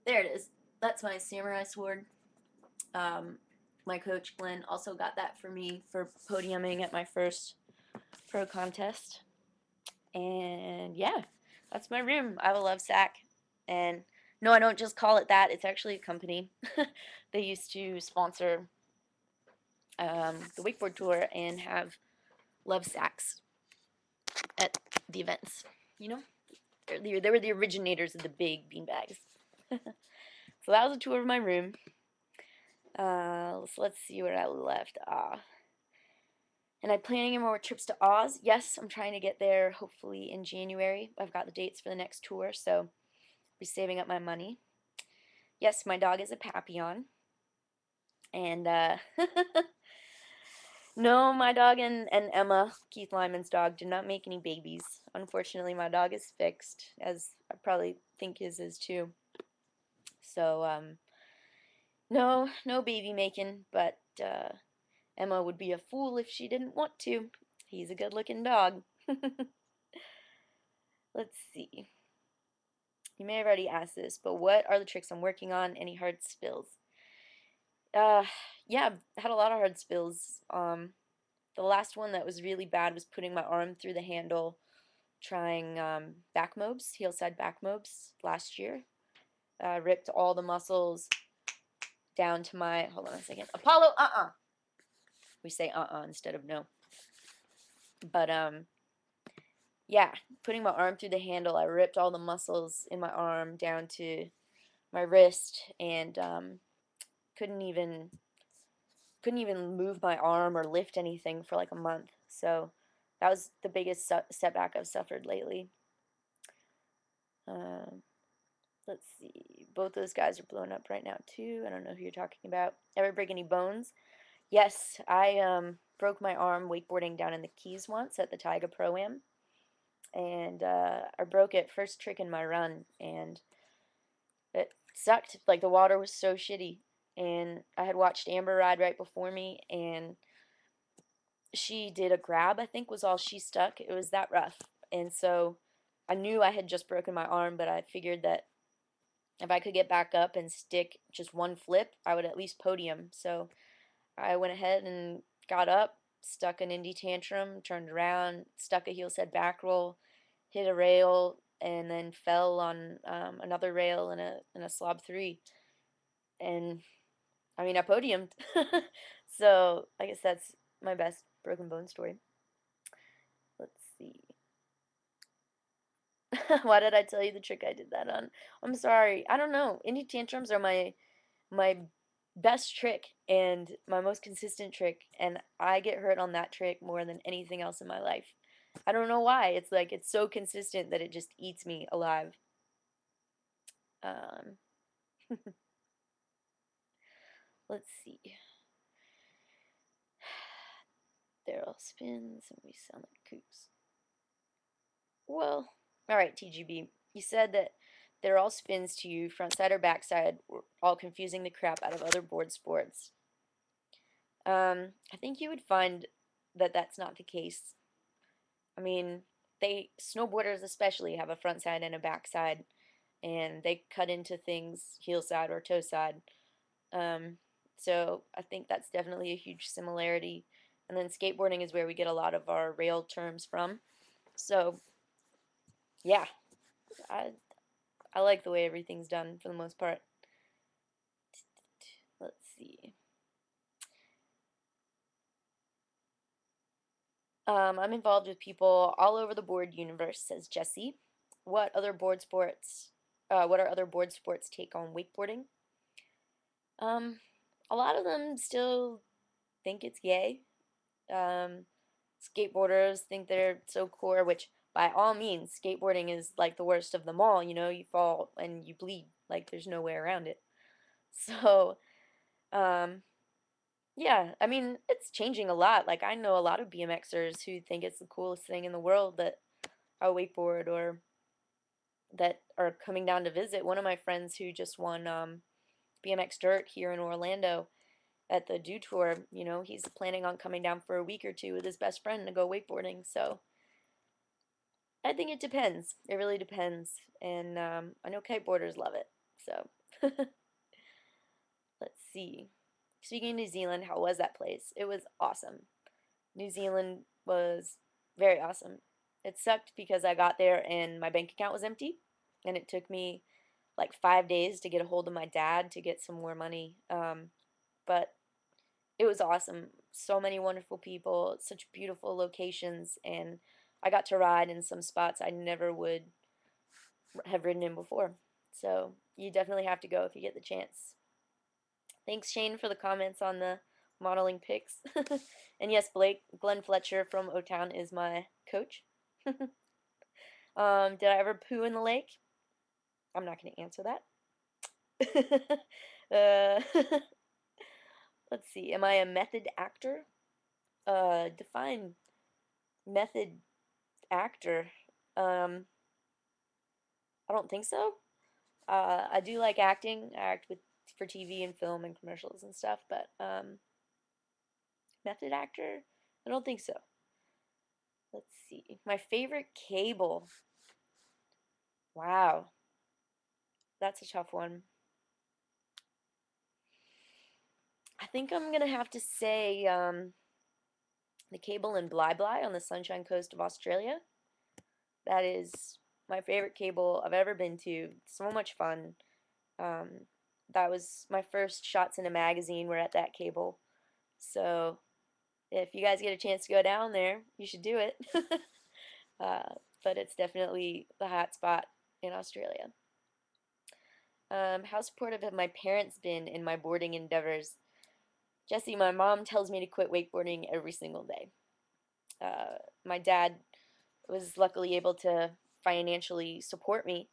There it is. That's my samurai sword. My coach Glenn also got that for me for podiuming at my first pro contest. And yeah, that's my room. I have a love sack. And no, I don't just call it that. It's actually a company. They used to sponsor the wakeboard tour and have love sacks at the events. You know, they were the originators of the big bean bags. So that was a tour of my room. So let's see what I left. And I'm planning more trips to Oz. Yes, I'm trying to get there hopefully in January. I've got the dates for the next tour, so I'll be saving up my money. Yes, my dog is a Papillon. And no, my dog and Emma, Keith Lyman's dog, did not make any babies. Unfortunately, my dog is fixed, as I probably think his is too. So, no baby making, but Emma would be a fool if she didn't want to. He's a good-looking dog. Let's see. You may have already asked this, but what are the tricks I'm working on? Any hard spills? Yeah, I've had a lot of hard spills. The last one that was really bad was putting my arm through the handle, trying back mobs, heel side back mobs last year. Ripped all the muscles down to my, hold on a second, Apollo, We say instead of no. But yeah, putting my arm through the handle, I ripped all the muscles in my arm down to my wrist, and couldn't even move my arm or lift anything for like a month. So that was the biggest setback I've suffered lately. Let's see. Both those guys are blown up right now too. I don't know who you're talking about. Ever break any bones? Yes, I broke my arm wakeboarding down in the Keys once at the Taiga Pro-Am. And I broke it first trick in my run, and it sucked. Like, the water was so shitty. And I had watched Amber ride right before me, and she did a grab, I think was all she stuck. It was that rough. And so I knew I had just broken my arm, but I figured that if I could get back up and stick just one flip, I would at least podium. So I went ahead and got up, stuck an Indy tantrum, turned around, stuck a heel set back roll, hit a rail, and then fell on another rail in a slob 3. And I mean, I podiumed. So I guess that's my best broken bone story. Let's see. Why did I tell you the trick I did that on? I'm sorry. I don't know. Indy tantrums are my best trick and my most consistent trick, and I get hurt on that trick more than anything else in my life. I don't know why. It's like it's so consistent that it just eats me alive. Um, let's see. Daryl spins and we sound like kooks. Well, all right, TGB. You said that They're all spins to you, frontside or backside, all confusing the crap out of other board sports. I think you would find that that's not the case. I mean, snowboarders especially have a front side and a back side, and they cut into things heel side or toe side. Um, so I think that's definitely a huge similarity. And then skateboarding is where we get a lot of our rail terms from. So yeah, I I like the way everything's done for the most part. Let's see. I'm involved with people all over the board universe, says Jesse. What other board sports? What are other board sports take on wakeboarding? Um, a lot of them still think it's gay. Um, skateboarders think they're so core, which by all means, skateboarding is like the worst of them all. You know, you fall and you bleed. Like there's no way around it. So, um, yeah, I mean, it's changing a lot. Like I know a lot of BMXers who think it's the coolest thing in the world that a wakeboard or that are coming down to visit. One of my friends who just won BMX Dirt here in Orlando at the Do Tour, you know, he's planning on coming down for a week or two with his best friend to go wakeboarding. So I think it depends. It really depends. And I know kiteboarders love it. So let's see. Speaking of New Zealand, how was that place? It was awesome. New Zealand was very awesome. It sucked because I got there and my bank account was empty, and it took me like 5 days to get a hold of my dad to get some more money. But it was awesome. So many wonderful people, such beautiful locations, and I got to ride in some spots I never would have ridden in before. So you definitely have to go if you get the chance. Thanks, Shane, for the comments on the modeling pics. And yes, Blake, Glenn Fletcher from O-Town is my coach. Did I ever poo in the lake? I'm not going to answer that. Let's see. Am I a method actor? Define method actor. Um, I don't think so. I do like acting. I act with for TV and film and commercials and stuff, but method actor? I don't think so. Let's see. My favorite cable. Wow, that's a tough one. I think I'm gonna have to say the cable in Bli Bli on the Sunshine Coast of Australia. That is my favorite cable I've ever been to. So much fun. Um, that was my first shots in a magazine were at that cable. So if you guys get a chance to go down there, you should do it. uh, but it's definitely the hot spot in Australia. How supportive have my parents been in my boarding endeavors? Jesse, my mom tells me to quit wakeboarding every single day. My dad was luckily able to financially support me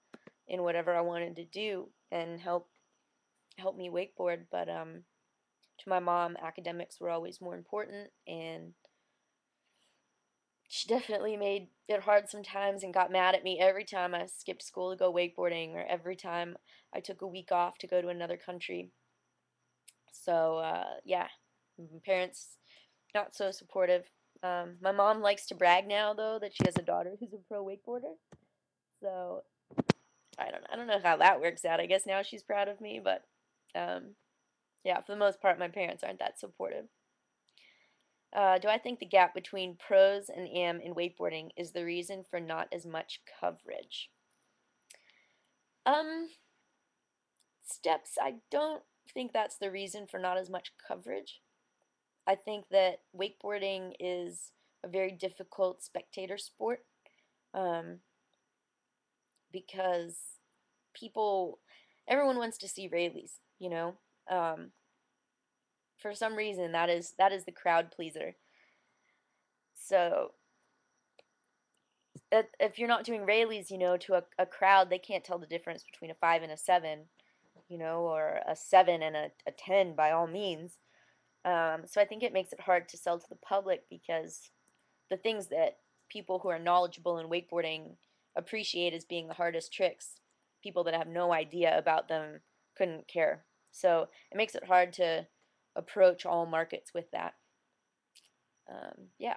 in whatever I wanted to do and help me wakeboard, but to my mom, academics were always more important, and she definitely made it hard sometimes and got mad at me every time I skipped school to go wakeboarding or every time I took a week off to go to another country. So, yeah, parents not so supportive. My mom likes to brag now though that she has a daughter who's a pro wakeboarder. So I don't know how that works out. I guess now she's proud of me, but um, yeah, for the most part, my parents aren't that supportive. Do I think the gap between pros and am in wakeboarding is the reason for not as much coverage? Um, Steps, I don't think that's the reason for not as much coverage. I think that wakeboarding is a very difficult spectator sport um, because people, everyone wants to see Rayleighs, you know. Um, for some reason, that is the crowd pleaser. So if you're not doing Rayleighs, you know, to a crowd, they can't tell the difference between a 5 and a 7, you know, or a 7 and a 10 by all means. So I think it makes it hard to sell to the public because the things that people who are knowledgeable in wakeboarding appreciate as being the hardest tricks. people that have no idea about them couldn't care. So it makes it hard to approach all markets with that. Yeah.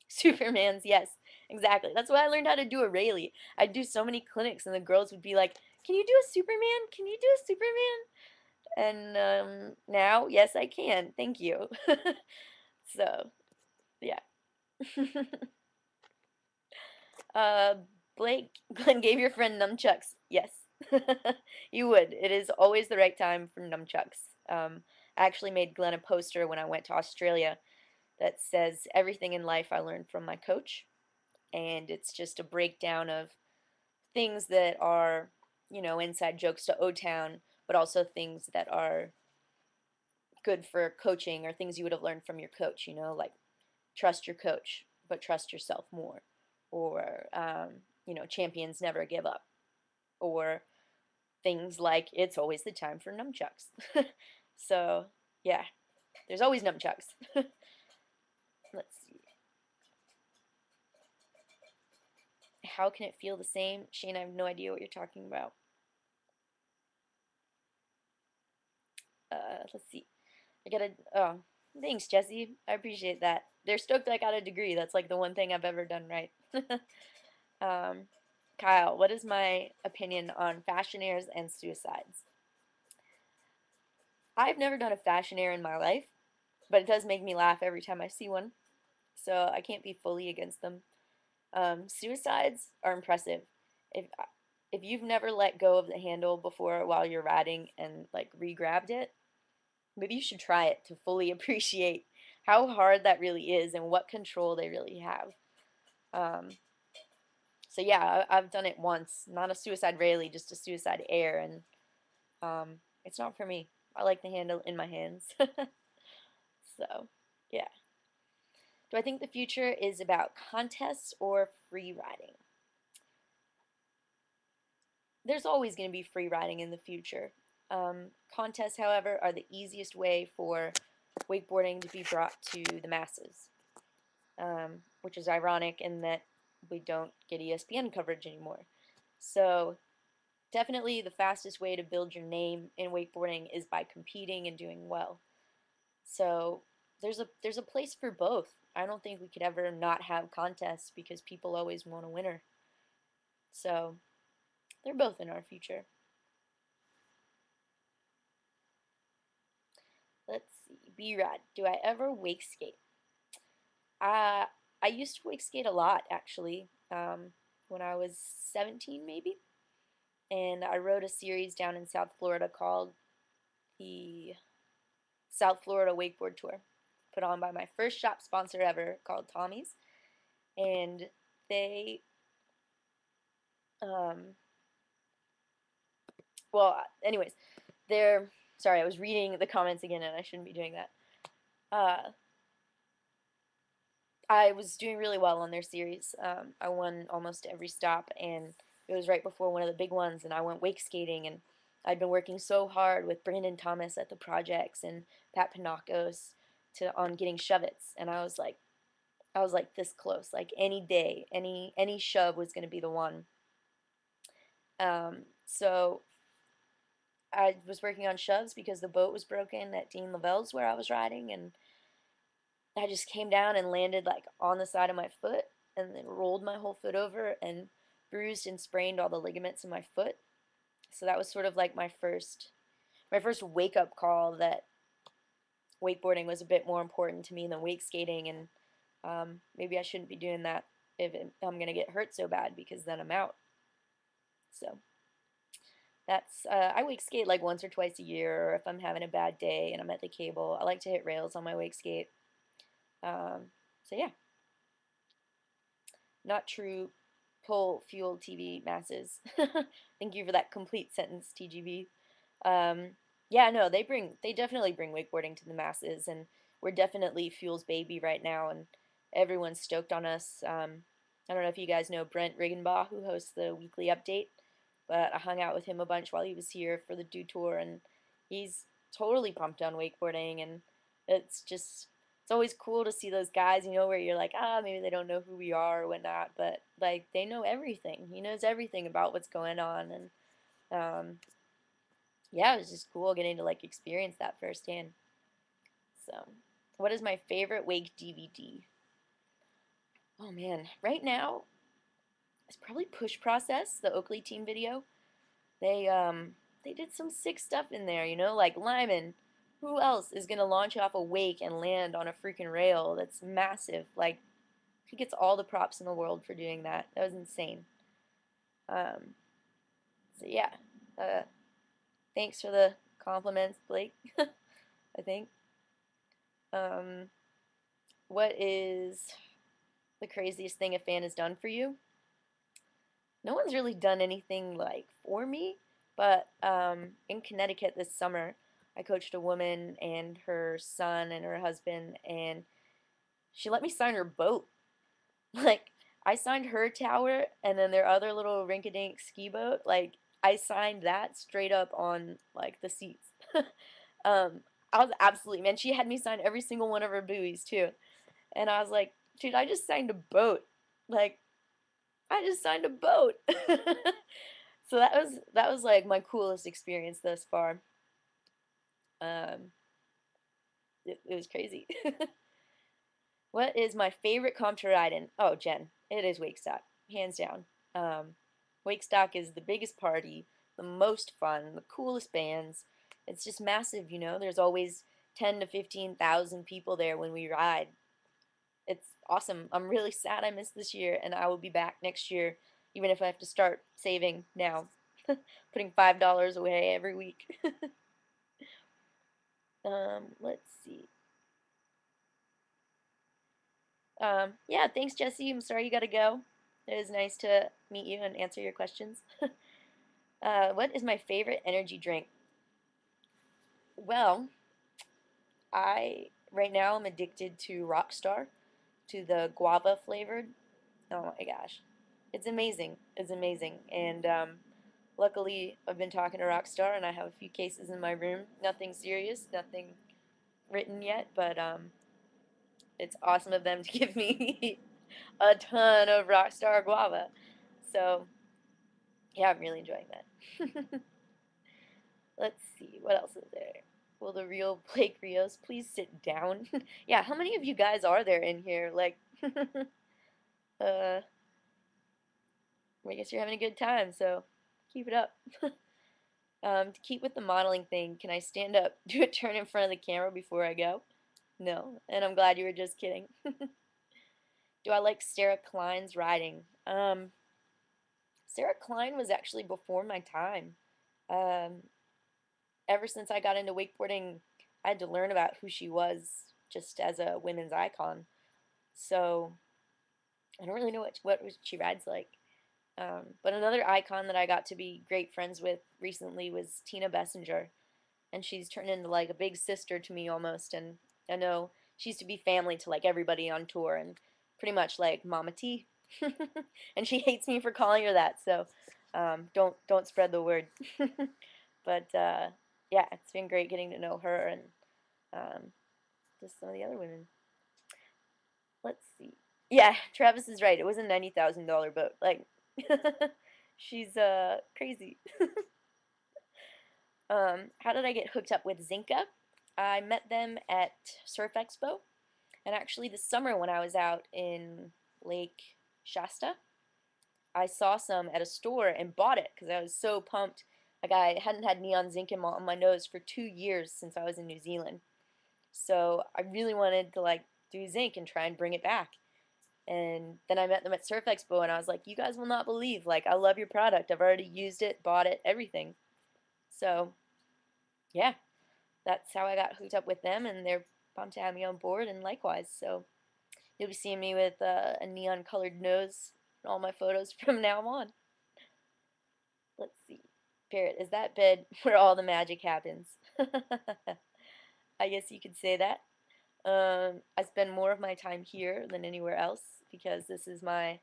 Superman's, yes, exactly. That's why I learned how to do a Rayleigh. I'd do so many clinics, and the girls would be like, "Can you do a Superman? Can you do a Superman?" And now, yes, I can. Thank you. So, yeah. uh, Blake, Glenn gave your friend nunchucks. Yes, you would. It is always the right time for nunchucks. I actually made Glenn a poster when I went to Australia that says everything in life I learned from my coach, and it's just a breakdown of things that are, inside jokes to O-Town, but also things that are good for coaching or things you would have learned from your coach, like trust your coach, but trust yourself more. Or, champions never give up. Or things like it's always the time for nunchucks. So, yeah, there's always nunchucks. Let's see. How can it feel the same? Shane, I have no idea what you're talking about. Let's see. I got a, oh, thanks, Jesse. I appreciate that. They're stoked I got a degree. That's like the one thing I've ever done right. um, Kyle, what is my opinion on fashion airs and suicides? I've never done a fashion air in my life, but it does make me laugh every time I see one, so I can't be fully against them. Suicides are impressive. If if you've never let go of the handle before while you're riding and like re-grabbed it, maybe you should try it to fully appreciate how hard that really is and what control they really have. Um, so yeah, I've done it once, not a suicide Rayleigh, just a suicide air, and it's not for me. I like the handle in my hands. So yeah. Do I think the future is about contests or free riding? There's always going to be free riding in the future. Contests, however, are the easiest way for wakeboarding to be brought to the masses, which is ironic in that we don't get ESPN coverage anymore. So definitely the fastest way to build your name in wakeboarding is by competing and doing well. So there's a place for both. I don't think we could ever not have contests because people always want a winner. So they're both in our future. Let's see. B-Rad. Do I ever wake skate? Uh, I used to wake skate a lot actually. When I was 17 maybe. And I rode a series down in South Florida called the South Florida Wakeboard Tour, put on by my first shop sponsor ever called Tommy's. And they, um, well, anyways, they're, sorry, I was reading the comments again and I shouldn't be doing that. I was doing really well on their series. I won almost every stop, and it was right before one of the big ones, and I went wake skating, and I'd been working so hard with Brandon Thomas at the projects and Pat Panakos on getting shove-its, and I was like this close. Like any day, any shove was going to be the one. So I was working on shoves because the boat was broken at Dean Lavelle's where I was riding, and I just came down and landed like on the side of my foot and then rolled my whole foot over and bruised and sprained all the ligaments in my foot. So that was sort of like my first wake up call that wakeboarding was a bit more important to me than wake skating, and maybe I shouldn't be doing that if I'm gonna get hurt so bad because then I'm out. So that's I wake skate like once or twice a year, or if I'm having a bad day and I'm at the cable, I like to hit rails on my wake skate. So yeah. Not true. Pull fuel TV masses. Thank you for that complete sentence, TGB. Um, yeah, no, they definitely bring wakeboarding to the masses, and we're definitely Fuel's baby right now, and everyone's stoked on us. I don't know if you guys know Brent Riggenbaugh, who hosts the weekly update, but I hung out with him a bunch while he was here for the Do Tour, and he's totally pumped on wakeboarding, and it's it's always cool to see those guys, where you're like, maybe they don't know who we are or whatnot, but like they know everything. He knows everything about what's going on, and yeah, it was just cool getting to like experience that firsthand. So, what is my favorite Wake DVD? Oh man, right now it's probably Push Process, the Oakley team video. They did some sick stuff in there, like Lyman. Who else is gonna launch off a wake and land on a freaking rail that's massive? Like he gets all the props in the world for doing that. That was insane. Um, so yeah, uh, thanks for the compliments, Blake. I think. Um, what is the craziest thing a fan has done for you? No one's really done anything like for me, but in Connecticut this summer, I coached a woman and her son and her husband, and she let me sign her boat. Like, I signed her tower, and then their other little rink-a-dink ski boat. Like, I signed that straight up on like the seats. um, I was absolutely, man. She had me sign every single one of her buoys too, and I was like, dude, I just signed a boat. Like, I just signed a boat. So that was like my coolest experience thus far. Um, it was crazy. What is my favorite comp to ride in? Oh, Jen, it is Wakestock, hands down. Um, Wakestock is the biggest party, the most fun, the coolest bands. It's just massive, There's always 10 to 15,000 people there when we ride. It's awesome. I'm really sad I missed this year, and I will be back next year, even if I have to start saving now, putting $5 away every week. Let's see. Yeah, thanks, Jesse. I'm sorry you gotta go. It was nice to meet you and answer your questions. What is my favorite energy drink? Well, I right now I'm addicted to Rockstar, to the guava flavored. Oh my gosh, it's amazing. It's amazing. And luckily, I've been talking to Rockstar, and I have a few cases in my room. Nothing serious, nothing written yet, but it's awesome of them to give me a ton of Rockstar guava. So yeah, I'm really enjoying that. Let's see, what else is there? Will the real Blake Rios please sit down? Yeah, how many of you guys are there in here? Like, uh, I guess you're having a good time, so keep it up. To keep with the modeling thing, can I stand up, do a turn in front of the camera before I go? No, and I'm glad you were just kidding. Do I like Sarah Klein's riding? Sarah Klein was actually before my time. Um, Ever since I got into wakeboarding, I had to learn about who she was just as a women's icon. So I don't really know what she rides like. But another icon that I got to be great friends with recently was Tina Bessinger, and she's turned into like a big sister to me almost. And I know she used to be family to like everybody on tour, and pretty much like Mama T. And she hates me for calling her that, so don't spread the word. But yeah, it's been great getting to know her and um, just some of the other women. Let's see. Yeah, Travis is right. It was a $90,000 boat. Like, she's crazy. How did I get hooked up with Zinka? I met them at Surf Expo, and actually this summer when I was out in Lake Shasta, I saw some at a store and bought it because I was so pumped. Like I hadn't had neon zinc on my nose for 2 years since I was in New Zealand. So I really wanted to like do zinc and try and bring it back. And then I met them at Surf Expo and I was like, you guys will not believe, like I love your product. I've already used it, bought it, everything. So yeah, that's how I got hooked up with them, and they're pumped to have me on board and likewise. So you'll be seeing me with a neon colored nose in all my photos from now on. Let's see. Barrett, is that bed where all the magic happens? I guess you could say that. I spend more of my time here than anywhere else because this is my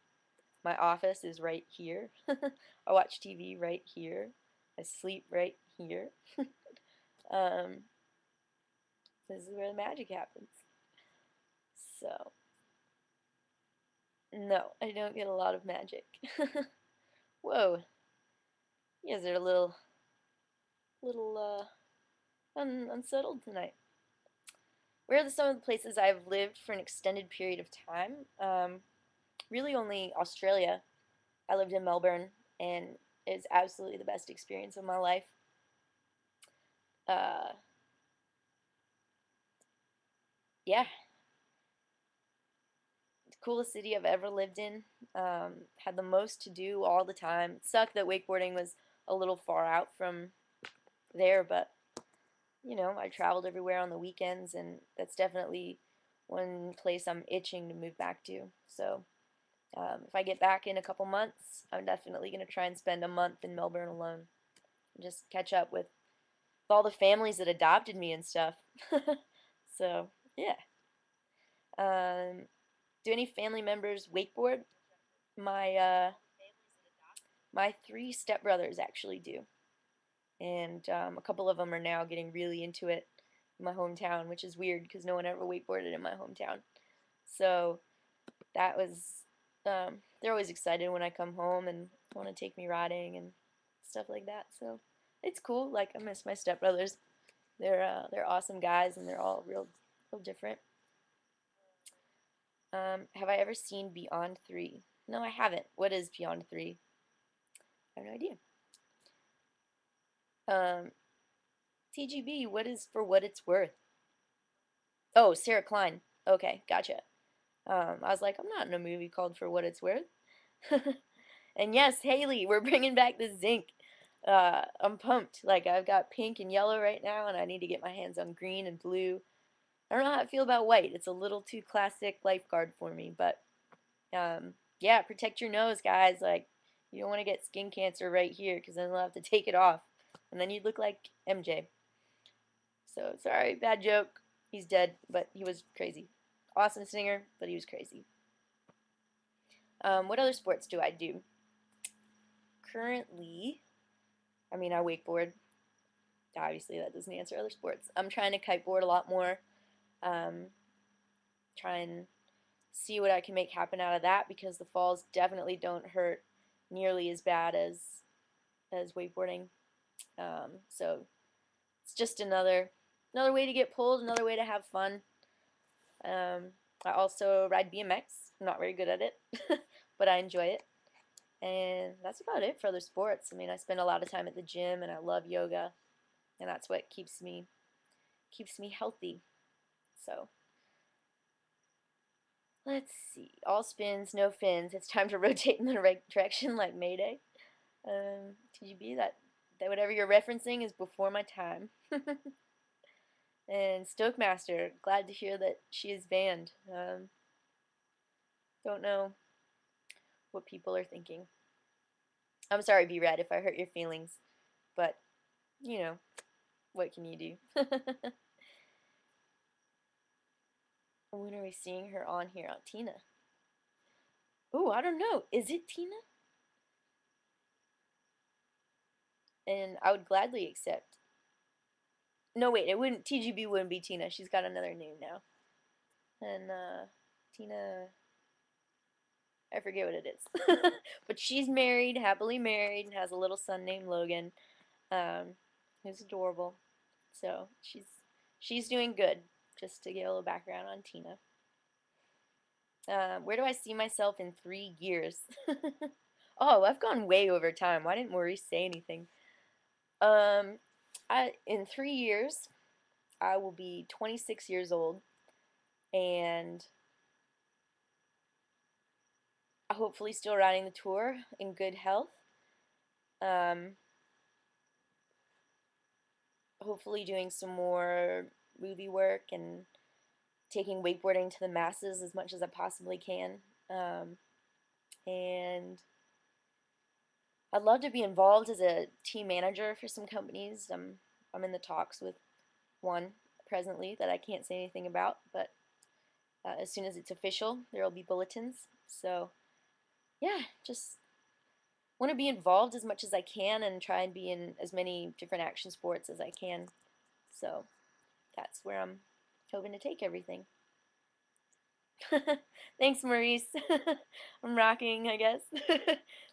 office is right here. I watch TV right here. I sleep right here. um, this is where the magic happens. So, no, I don't get a lot of magic. Whoa, you guys are a little unsettled tonight. Where are some of the places I've lived for an extended period of time? Really only Australia. I lived in Melbourne, and it's absolutely the best experience of my life. Uh, yeah, the coolest city I've ever lived in. Had the most to do all the time. It sucked that wakeboarding was a little far out from there, but I traveled everywhere on the weekends, and that's definitely one place I'm itching to move back to. So if I get back in a couple months, I'm definitely going to try and spend a month in Melbourne alone. And just catch up with all the families that adopted me and stuff. So, yeah. Do any family members wakeboard? My my three stepbrothers actually do, and a couple of them are now getting really into it in my hometown, which is weird because no one ever wakeboarded in my hometown. So that was they're always excited when I come home and want to take me riding and stuff like that. So it's cool. Like I miss my stepbrothers. They're awesome guys and they're all real different. Have I ever seen Beyond 3? No, I haven't. What is Beyond 3? I have no idea. Um, TGB, what is For What It's Worth? Oh, Sarah Klein. Okay, gotcha. I was like, I'm not in a movie called For What It's Worth. And yes, Haley, we're bringing back the zinc. I'm pumped. Like, I've got pink and yellow right now, and I need to get my hands on green and blue. I don't know how I feel about white. It's a little too classic lifeguard for me, but yeah, protect your nose, guys. Like, you don't want to get skin cancer right here because then they'll have to take it off, and then you'd look like MJ. So sorry, bad joke. He's dead, but he was crazy. Awesome singer, but he was crazy. What other sports do I do? Currently, I mean, I wakeboard. Obviously, that doesn't answer other sports. I'm trying to kiteboard a lot more. Um, try and see what I can make happen out of that because the falls definitely don't hurt nearly as bad as wakeboarding. So it's just another way to get pulled, another way to have fun. I also ride BMX. I'm not very good at it, but I enjoy it. And that's about it for other sports. I mean, I spend a lot of time at the gym, and I love yoga, and that's what keeps me healthy. So let's see. All spins, no fins. It's time to rotate in the right direction, like Mayday. TGB, that whatever you're referencing is before my time. And Stokemaster, glad to hear that she is banned. Don't know what people are thinking. I'm sorry, B-Rad, if I hurt your feelings, but you know, what can you do? When are we seeing her on here? On Tina? Oh, I don't know. Is it Tina? And I would gladly accept. No, wait, it wouldn't. TGB wouldn't be Tina. She's got another name now. And Tina, I forget what it is. But she's married, happily married, and has a little son named Logan, who's adorable. So she's doing good. Just to get a little background on Tina. Where do I see myself in 3 years? Oh, I've gone way over time. Why didn't Maurice say anything? Um, in 3 years, I will be 26 years old, and hopefully still riding the tour in good health. Um, Hopefully doing some more movie work and taking wakeboarding to the masses as much as I possibly can. And I'd love to be involved as a team manager for some companies. I'm in the talks with one presently that I can't say anything about, but as soon as it's official, there will be bulletins. So yeah, just want to be involved as much as I can and try and be in as many different action sports as I can. So that's where I'm hoping to take everything. Thanks, Maurice. I'm rocking, I guess.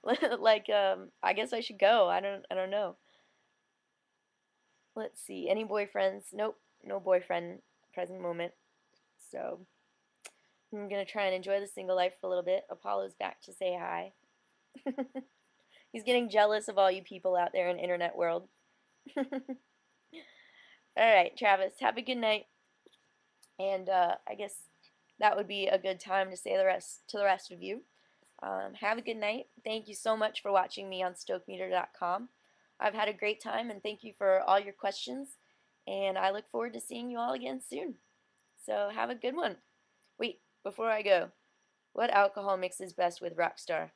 Like, I guess I should go. I don't know. Let's see. Any boyfriends? Nope, no boyfriend present moment. So I'm gonna try and enjoy the single life for a little bit. Apollo's back to say hi. He's getting jealous of all you people out there in internet world. All right, Travis, have a good night. And I guess that would be a good time to say the rest to the rest of you. Have a good night. Thank you so much for watching me on stokemeter.com. I've had a great time and thank you for all your questions. And I look forward to seeing you all again soon. So have a good one. Wait, before I go, what alcohol mixes best with Rockstar?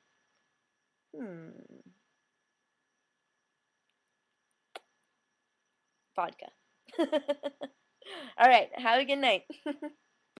Vodka. All right, have a good night.